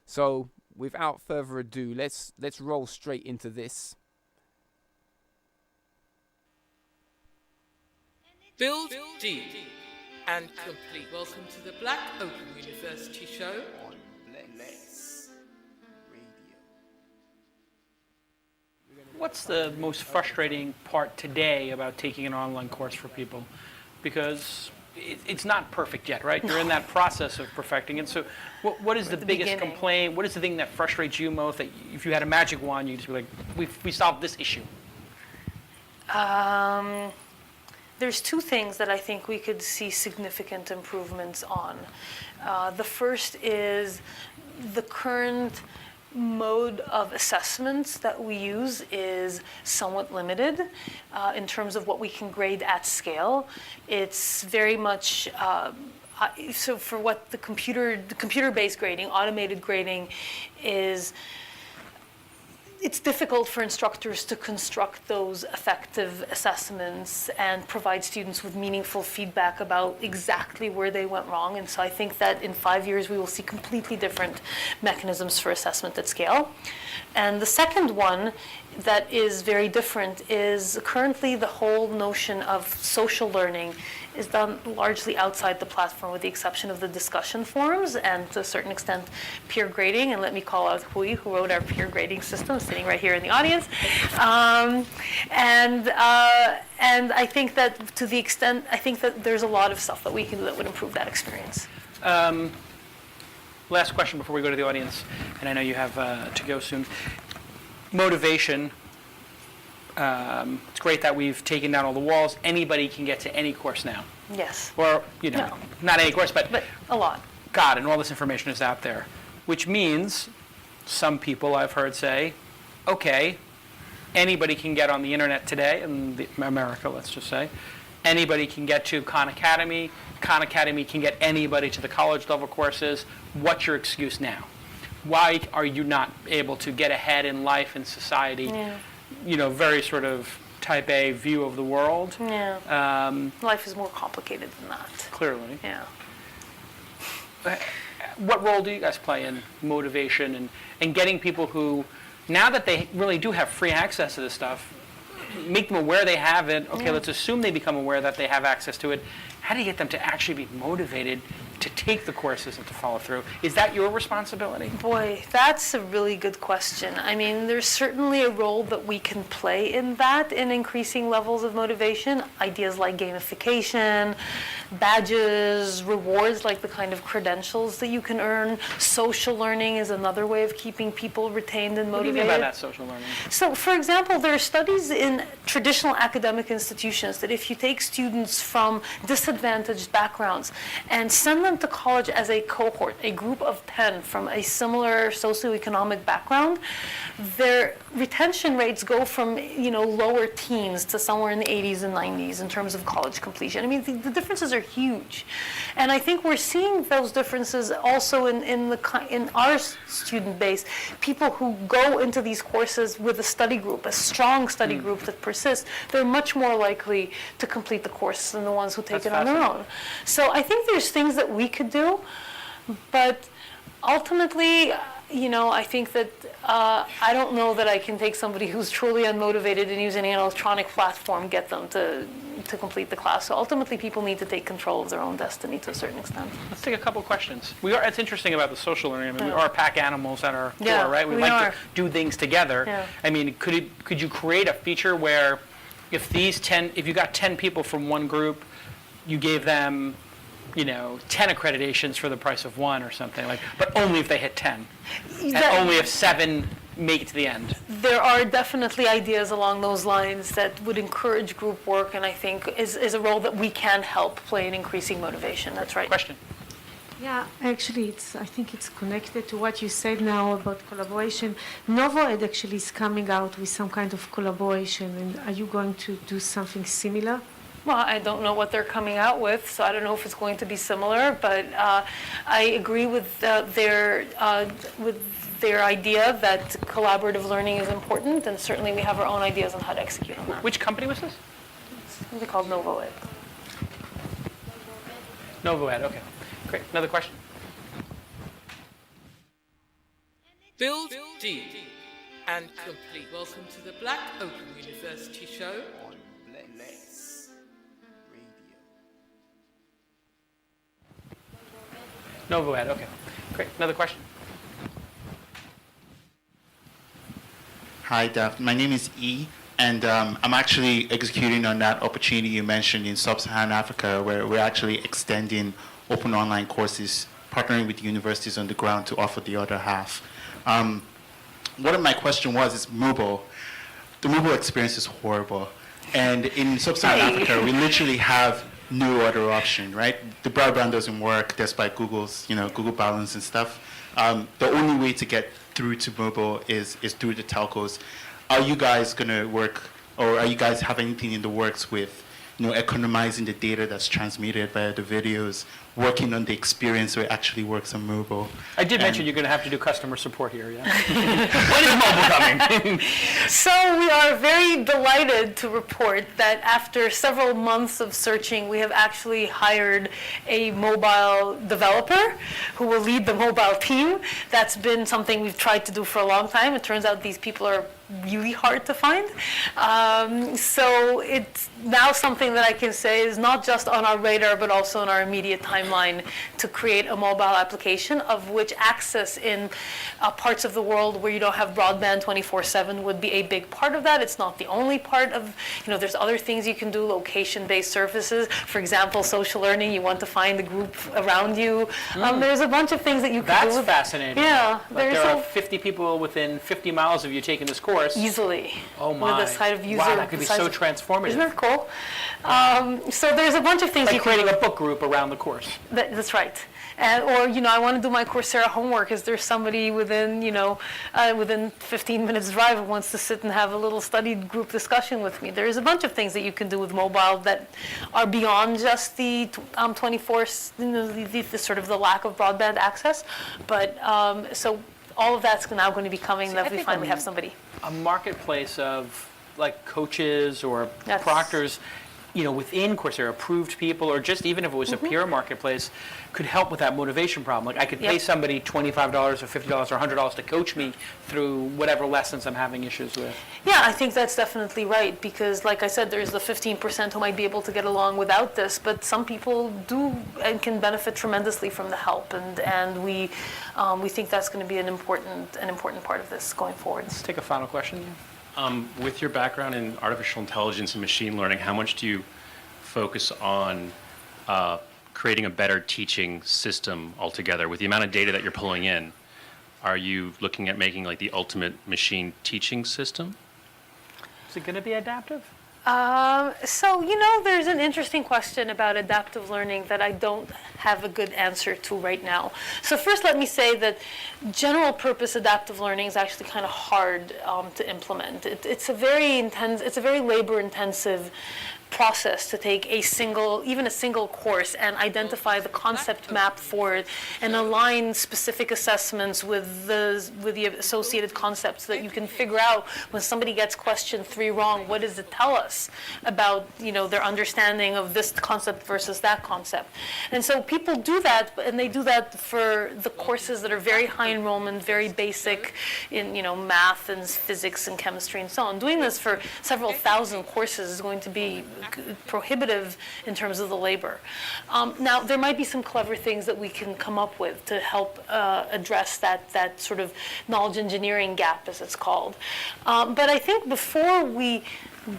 S6: So without further ado, let's roll straight into this.
S1: Build deep and complete. Welcome to the Black Open University show
S5: on Bless Radio.
S17: What's the most frustrating part today about taking an online course for people? Because it's not perfect yet, right? You're in that process of perfecting it. So what is the biggest complaint? What is the thing that frustrates you most, that if you had a magic wand, you'd just be like, we solved this issue?
S18: There's two things that I think we could see significant improvements on. The first is the current mode of assessments that we use is somewhat limited in terms of what we can grade at scale. It's very much so for what the computer-based grading, automated grading is. It's difficult for instructors to construct those effective assessments and provide students with meaningful feedback about exactly where they went wrong. And so I think that in 5 years we will see completely different mechanisms for assessment at scale. And the second one that is very different is currently the whole notion of social learning is done largely outside the platform, with the exception of the discussion forums and to a certain extent peer grading. And let me call out Hui, who wrote our peer grading system, sitting right here in the audience. And I think that to the extent, I think that there's a lot of stuff that we can do that would improve that experience.
S17: Last question before we go to the audience, and I know you have to go soon. Motivation. It's great that we've taken down all the walls. Anybody can get to any course now.
S18: Yes.
S17: Or, not any course, but
S18: a lot.
S17: God, and all this information is out there. Which means some people I've heard say, okay, anybody can get on the internet today, in America, let's just say. Anybody can get to Khan Academy. Khan Academy can get anybody to the college level courses. What's your excuse now? Why are you not able to get ahead in life and society?
S18: Yeah.
S17: Very sort of type A view of the world.
S18: Yeah. Life is more complicated than that.
S17: Clearly.
S18: Yeah.
S17: What role do you guys play in motivation and getting people who, now that they really do have free access to this stuff, make them aware they have it. Okay, let's assume they become aware that they have access to it. How do you get them to actually be motivated to take the courses and to follow through? Is that your responsibility?
S18: Boy, that's a really good question. I mean, there's certainly a role that we can play in that, in increasing levels of motivation. Ideas like gamification, badges, rewards like the kind of credentials that you can earn. Social learning is another way of keeping people retained and motivated.
S17: What do you mean by that, social learning?
S18: So, for example, there are studies in traditional academic institutions that if you take students from disadvantaged backgrounds and send them to college as a cohort, a group of 10 from a similar socioeconomic background, their retention rates go from lower teens to somewhere in the 80s and 90s in terms of college completion. I mean, the differences are huge, and I think we're seeing those differences also in our student base. People who go into these courses with a study group, a strong study group that persists, they're much more likely to complete the course than the ones who take it on their own. So I think there's things that we could do, but Ultimately, I think that I don't know that I can take somebody who's truly unmotivated and using an electronic platform, get them to complete the class. So ultimately, people need to take control of their own destiny to a certain extent.
S17: Let's take a couple questions. It's interesting about the social learning. I mean, we are pack animals at our core, right? We like to do things together.
S18: Yeah.
S17: I mean, could you create a feature where if you got 10 people from one group, you gave them 10 accreditations for the price of one or something, but only if they hit 10, and only if 7 make it to the end.
S18: There are definitely ideas along those lines that would encourage group work, and I think is a role that we can help play in increasing motivation. That's right.
S17: Question.
S19: Yeah, actually, I think it's connected to what you said now about collaboration. NovoEd actually is coming out with some kind of collaboration, and are you going to do something similar?
S18: Well, I don't know what they're coming out with, so I don't know if it's going to be similar, but I agree with their idea that collaborative learning is important, and certainly we have our own ideas on how to execute on that.
S17: Which company was this?
S18: They're called NovoEd.
S17: NovoEd, okay. Great. Another question?
S1: Build deep and complete. Welcome to the Black Open University show.
S17: NovoEd, okay. Great. Another question?
S20: Hi, Daphne. My name is E, and I'm actually executing on that opportunity you mentioned in Sub-Saharan Africa, where we're actually extending open online courses, partnering with universities on the ground to offer the other half. One of my question is mobile. The mobile experience is horrible. And in Sub-Saharan Africa, we literally have no other option, right? The broadband doesn't work despite Google's, Google balance and stuff. The only way to get through to mobile is through the telcos. Are you guys going to work, or are you guys have anything in the works with, economizing the data that's transmitted via the videos, working on the experience so it actually works on mobile?
S17: I did mention you're going to have to do customer support here, yeah? When is mobile coming?
S18: So we are very delighted to report that after several months of searching, we have actually hired a mobile developer who will lead the mobile team. That's been something we've tried to do for a long time. It turns out these people are really hard to find. So it's now something that I can say is not just on our radar, but also on our immediate timeline to create a mobile application of which access in parts of the world where you don't have broadband 24/7 would be a big part of that. It's not the only part of, there's other things you can do, location-based services. For example, social learning, you want to find a group around you. There's a bunch of things that you can do.
S17: That's fascinating.
S18: Yeah.
S17: There are 50 people within 50 miles of you taking this course.
S18: Easily.
S17: Oh my.
S18: With the side of user.
S17: Wow, that could be so transformative.
S18: Isn't that cool? So there's a bunch of things.
S17: Like creating a book group around the course.
S18: That's right. Or, I want to do my Coursera homework. Is there somebody within 15 minutes drive who wants to sit and have a little study group discussion with me? There's a bunch of things that you can do with mobile that are beyond just the 24, the sort of the lack of broadband access. But so all of that's now going to be coming that we finally have somebody.
S17: A marketplace of like coaches or proctors, within Coursera, approved people, or just even if it was a peer marketplace, could help with that motivation problem. Like I could pay somebody $25 or $50 or $100 to coach me through whatever lessons I'm having issues with.
S18: Yeah, I think that's definitely right, because like I said, there's the 15% who might be able to get along without this, but some people do and can benefit tremendously from the help, and we think that's going to be an important part of this going forward.
S17: Let's take a final question.
S21: With your background in artificial intelligence and machine learning, how much do you focus on creating a better teaching system altogether? With the amount of data that you're pulling in, are you looking at making like the ultimate machine teaching system?
S17: Is it going to be adaptive?
S18: So, there's an interesting question about adaptive learning that I don't have a good answer to right now. So first, let me say that general purpose adaptive learning is actually kind of hard to implement. It's a very labor-intensive process to take even a single course and identify the concept map for it and align specific assessments with the associated concepts so that you can figure out when somebody gets question 3 wrong, what does it tell us about, their understanding of this concept versus that concept. And so people do that, and they do that for the courses that are very high enrollment, very basic in, math and physics and chemistry and so on. Doing this for several thousand courses is going to be prohibitive in terms of the labor. Now, there might be some clever things that we can come up with to help address that sort of knowledge engineering gap, as it's called. But I think before we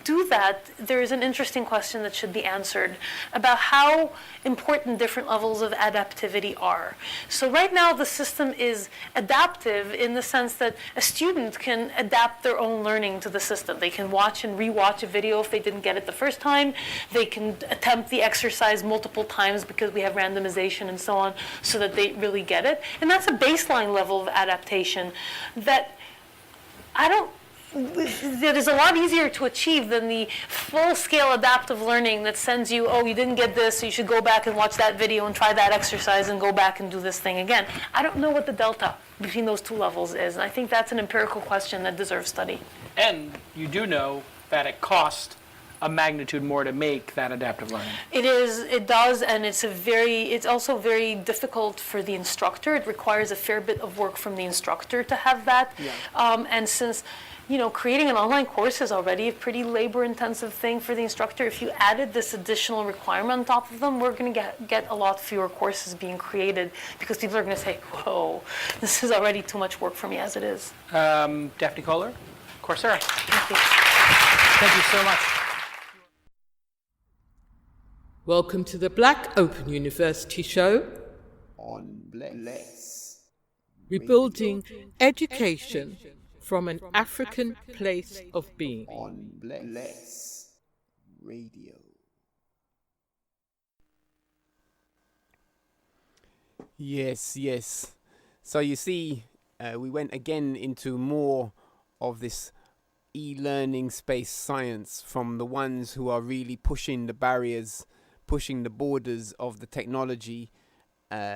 S18: do that, there is an interesting question that should be answered about how important different levels of adaptivity are. So right now the system is adaptive in the sense that a student can adapt their own learning to the system. They can watch and rewatch a video if they didn't get it the first time. They can attempt the exercise multiple times because we have randomization and so on so that they really get it. And that's a baseline level of adaptation that that is a lot easier to achieve than the full-scale adaptive learning that sends you, you didn't get this, so you should go back and watch that video and try that exercise and go back and do this thing again. I don't know what the delta between those 2 levels is, and I think that's an empirical question that deserves study.
S17: And you do know that it costs a magnitude more to make that adaptive learning.
S18: It does, and it's also very difficult for the instructor. It requires a fair bit of work from the instructor to have that. Yeah. And since creating an online course is already a pretty labor-intensive thing for the instructor. If you added this additional requirement on top of them, we're going to get a lot fewer courses being created because people are going to say, whoa, this is already too much work for me as it is.
S17: Daphne Koller, Coursera.
S18: Thank you.
S17: Thank you so much.
S1: Welcome to the Black Open University show.
S5: On Bless.
S1: Rebuilding education from an African place of being.
S5: On Bless Radio.
S6: Yes. So you see, we went again into more of this e-learning space science from the ones who are really pushing the barriers, pushing the borders of the technology,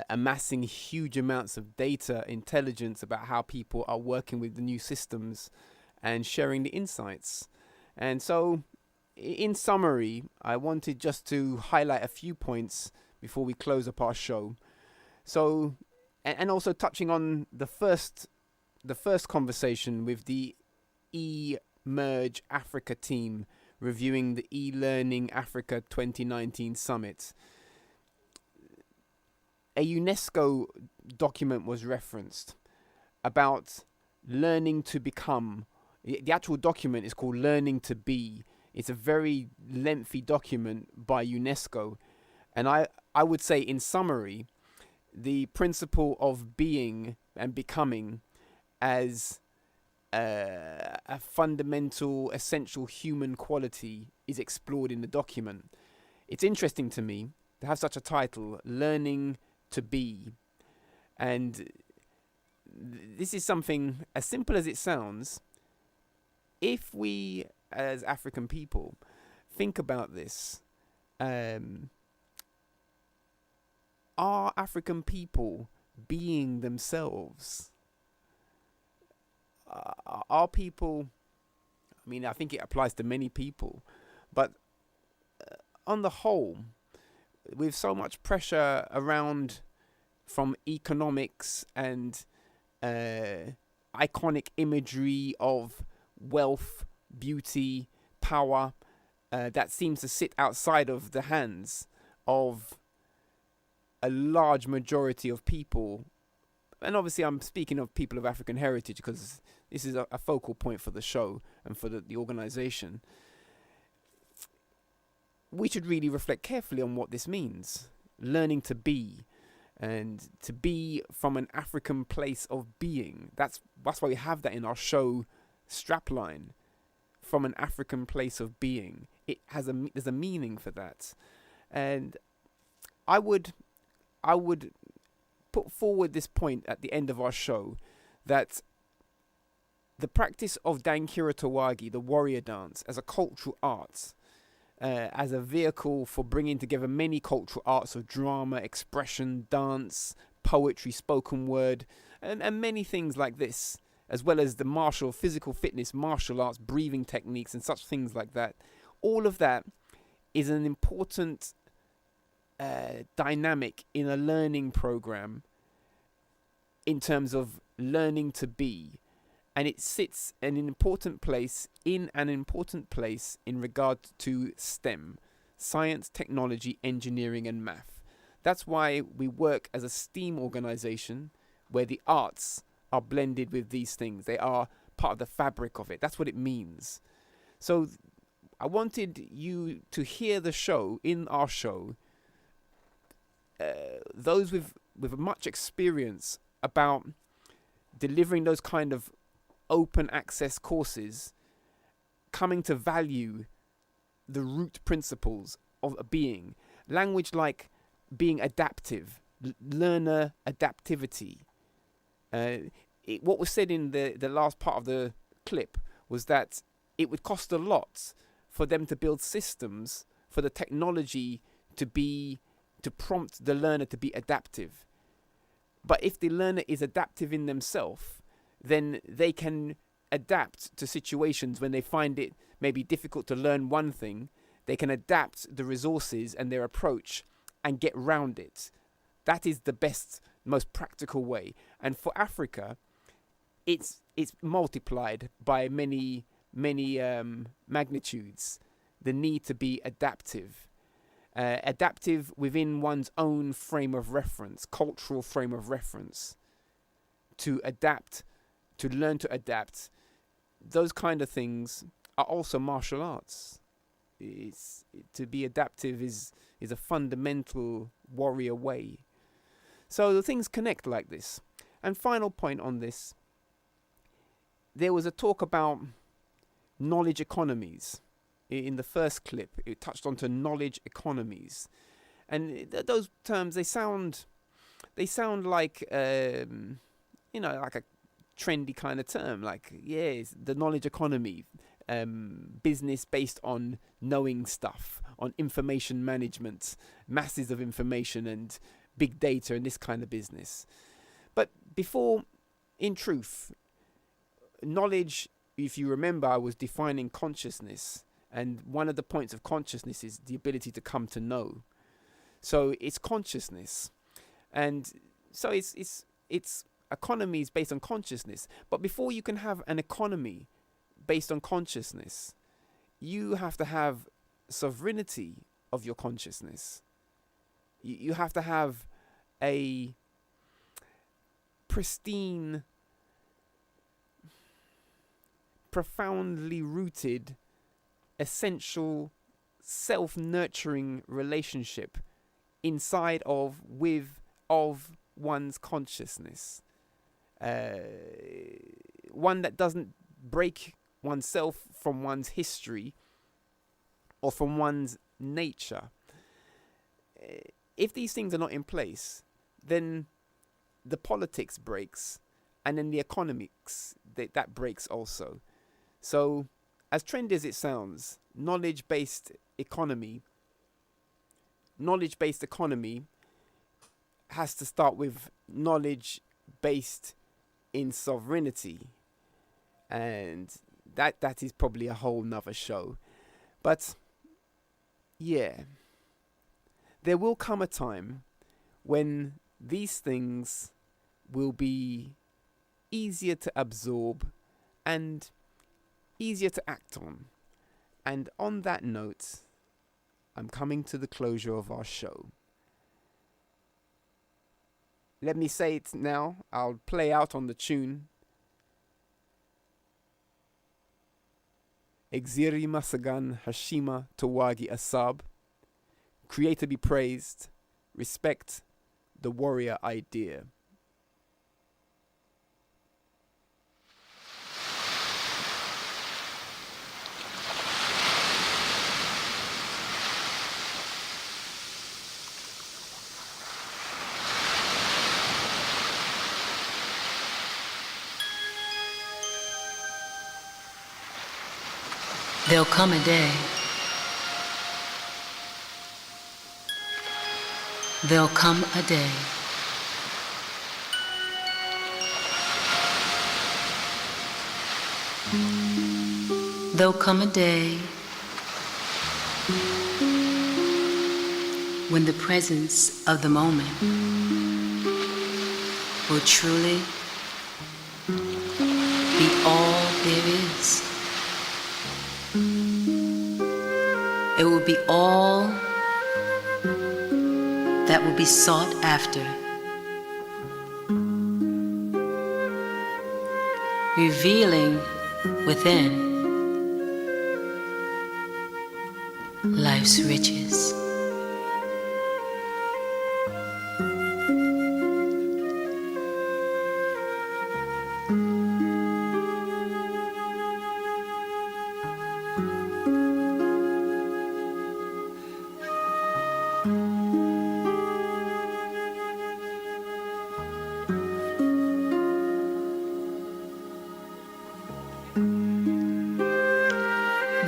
S6: amassing huge amounts of data, intelligence about how people are working with the new systems and sharing the insights. And so, in summary, I wanted just to highlight a few points before we close up our show. So, and also touching on the first conversation with the eMerge Africa team reviewing the eLearning Africa 2019 summit. A UNESCO document was referenced about learning to become. The actual document is called Learning to Be. It's a very lengthy document by UNESCO. And I would say, in summary, the principle of being and becoming as a fundamental, essential human quality is explored in the document. It's interesting to me to have such a title, Learning to Be. And this is something as simple as it sounds. If we as African people think about this, are African people being themselves? Are people, I think it applies to many people, but on the whole, with so much pressure around from economics and iconic imagery of wealth, beauty, power, that seems to sit outside of the hands of a large majority of people. And obviously I'm speaking of people of African heritage because this is a focal point for the show and for the organization. We should really reflect carefully on what this means. Learning to be, and to be from an African place of being. That's why we have that in our show strapline. From an African place of being. There's a meaning for that. And I would put forward this point at the end of our show, that the practice of Dankira Tawagi, the warrior dance, as a cultural art, as a vehicle for bringing together many cultural arts of drama, expression, dance, poetry, spoken word, and many things like this, as well as the physical fitness, martial arts, breathing techniques, and such things like that. All of that is an important dynamic in a learning program in terms of learning to be. And it sits in an important place in regard to STEM, science, technology, engineering, and math. That's why we work as a STEAM organization where the arts are blended with these things. They are part of the fabric of it. That's what it means. So I wanted you to hear the show, in our show, those with much experience about delivering those kind of open access courses, coming to value the root principles of a being. Language like being adaptive, learner adaptivity. What was said in the last part of the clip was that it would cost a lot for them to build systems for the technology to prompt the learner to be adaptive. But if the learner is adaptive in themselves, then they can adapt to situations when they find it maybe difficult to learn one thing. They can adapt the resources and their approach and get round it. That is the best, most practical way. And for Africa, it's multiplied by many magnitudes. The need to be adaptive. Adaptive within one's own frame of reference, cultural frame of reference. To adapt, to learn to adapt. Those kind of things are also martial arts. To be adaptive is a fundamental warrior way. So the things connect like this. And final point on this, there was a talk about knowledge economies. In the first clip, it touched onto knowledge economies. And those terms, they sound like, like a trendy kind of term. Like, it's the knowledge economy, business based on knowing stuff, on information management, masses of information and big data and this kind of business. But before, in truth, knowledge, if you remember, I was defining consciousness. And one of the points of consciousness is the ability to come to know. So it's consciousness. And so it's economy is based on consciousness. But before you can have an economy based on consciousness, you have to have sovereignty of your consciousness. You have to have a pristine, profoundly rooted, essential, self-nurturing relationship inside of one's consciousness. One that doesn't break oneself from one's history or from one's nature. If these things are not in place, then the politics breaks, and then the economics that breaks also. So, as trendy as it sounds, knowledge-based economy has to start with knowledge based in sovereignty, and that is probably a whole nother show. But yeah, there will come a time when these things will be easier to absorb and easier to act on. And on that note, I'm coming to the closure of our show. Let me say it now. I'll play out on the tune. Exiri Masagan Hashima Tawagi Asab. Creator be praised. Respect the warrior idea.
S4: There'll come a day There'll come a day. There'll come a day when the presence of the moment will truly be all there is. It will be all that will be sought after, revealing within life's riches.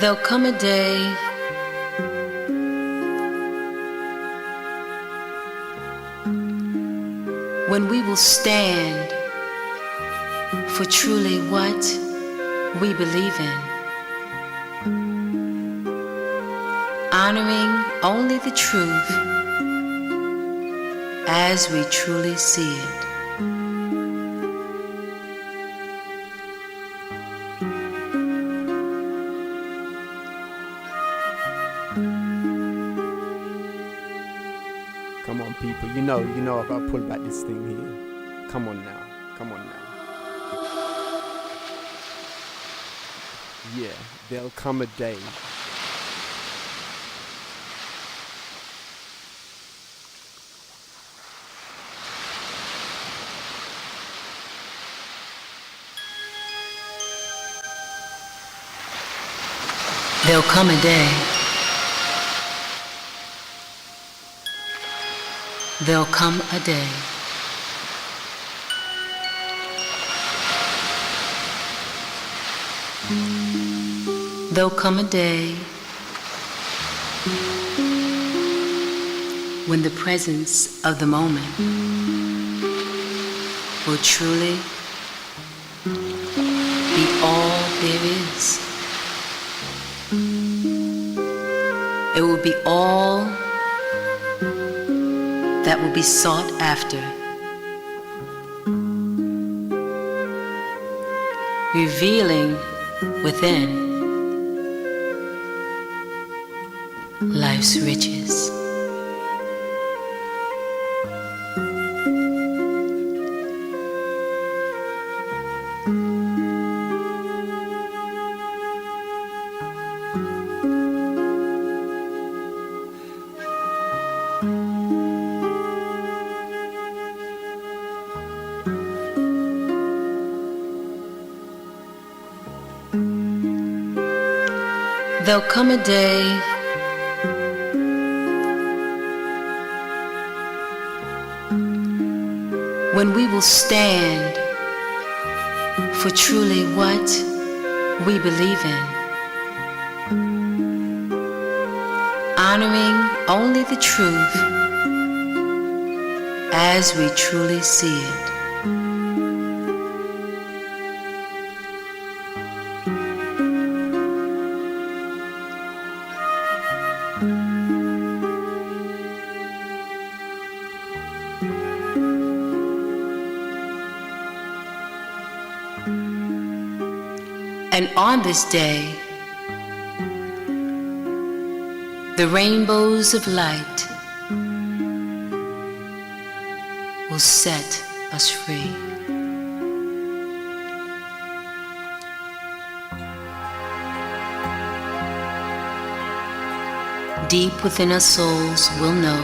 S4: There'll come a day when we will stand for truly what we believe in, honoring only the truth as we truly see it.
S6: Come on, people. You know I've got to pull back this thing here. Come on now. Come on now. Yeah, there'll come a day.
S4: There'll come a day. There'll come a day. There'll come a day when the presence of the moment will truly be all there is. It will be all that will be sought after, revealing within life's riches. There'll come a day when we will stand for truly what we believe in, honoring only the truth as we truly see it. And on this day, the rainbows of light will set us free. Deep within our souls we'll know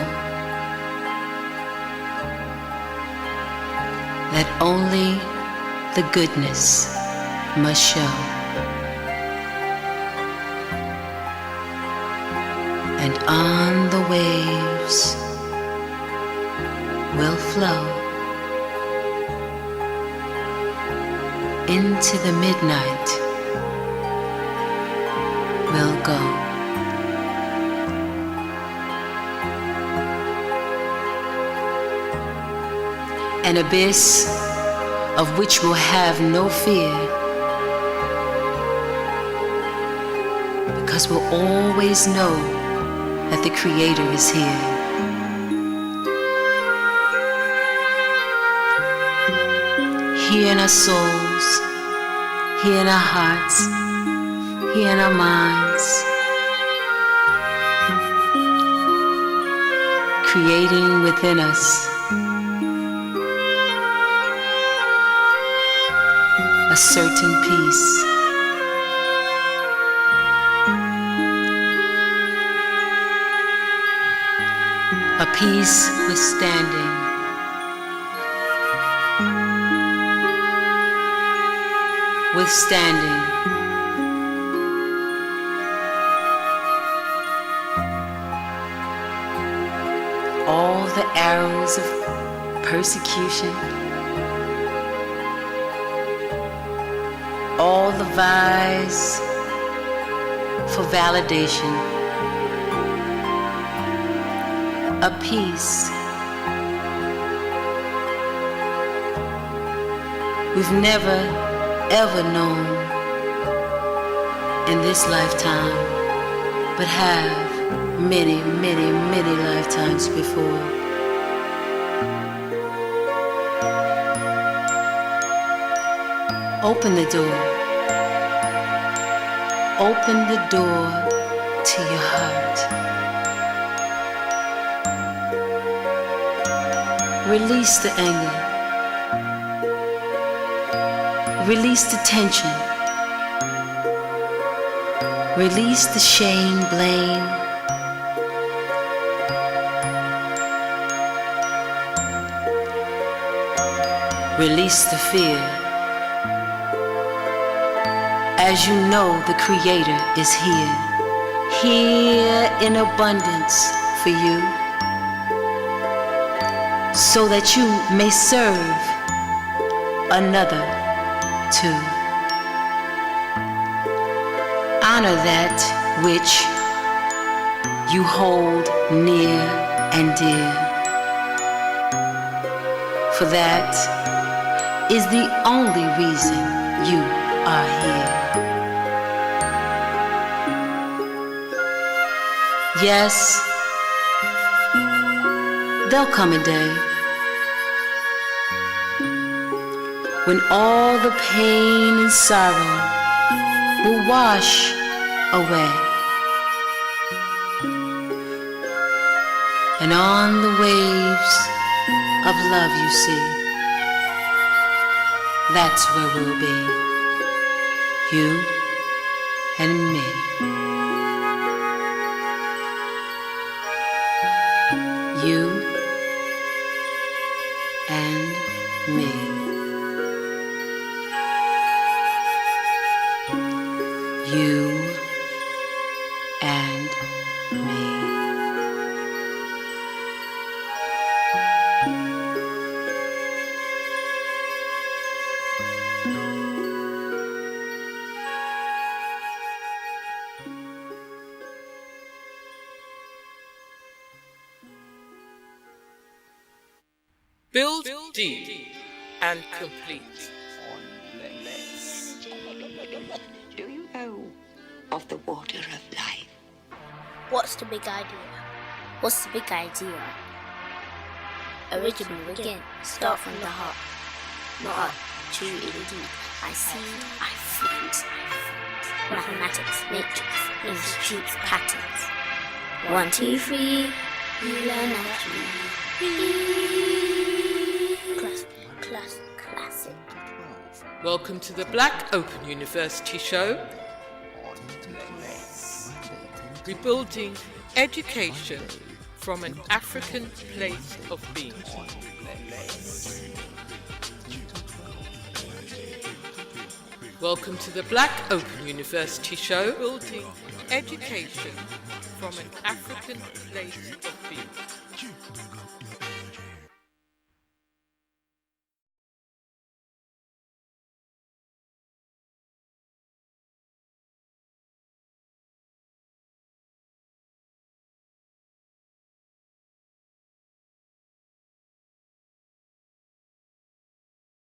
S4: that only the goodness must show. And on the waves will flow into the midnight we'll go. an abyss of which we'll have no fear, because we'll always know that the Creator is here. Here in our souls, here in our hearts, here in our minds, creating within us a certain peace. A peace withstanding all the arrows of persecution, all the vies for validation. A peace we've never ever known in this lifetime, but have many, many, many lifetimes before. Open the door. Open the door to your heart. Release the anger. Release the tension. Release the shame, blame. Release the fear. As you know, the Creator is here, here in abundance for you, so that you may serve another too. Honor that which you hold near and dear, for that is the only reason you are here. Yes, there'll come a day when all the pain and sorrow will wash away, and on the waves of love you see, that's where we'll be, you and me. You and me. You and me.
S1: Build deep and complete.
S2: Do you know of the water of life?
S3: What's the big idea? What's the big idea? Original again, start from the heart. Not too deep. I see, I freeze. Mathematics, matrix, institutes, patterns. 1, 2, 3, you learn naturally. Classic.
S1: Welcome to the Black Open University show. Rebuilding education from an African place of being. Welcome to the Black Open University show. Building education from an African place of being.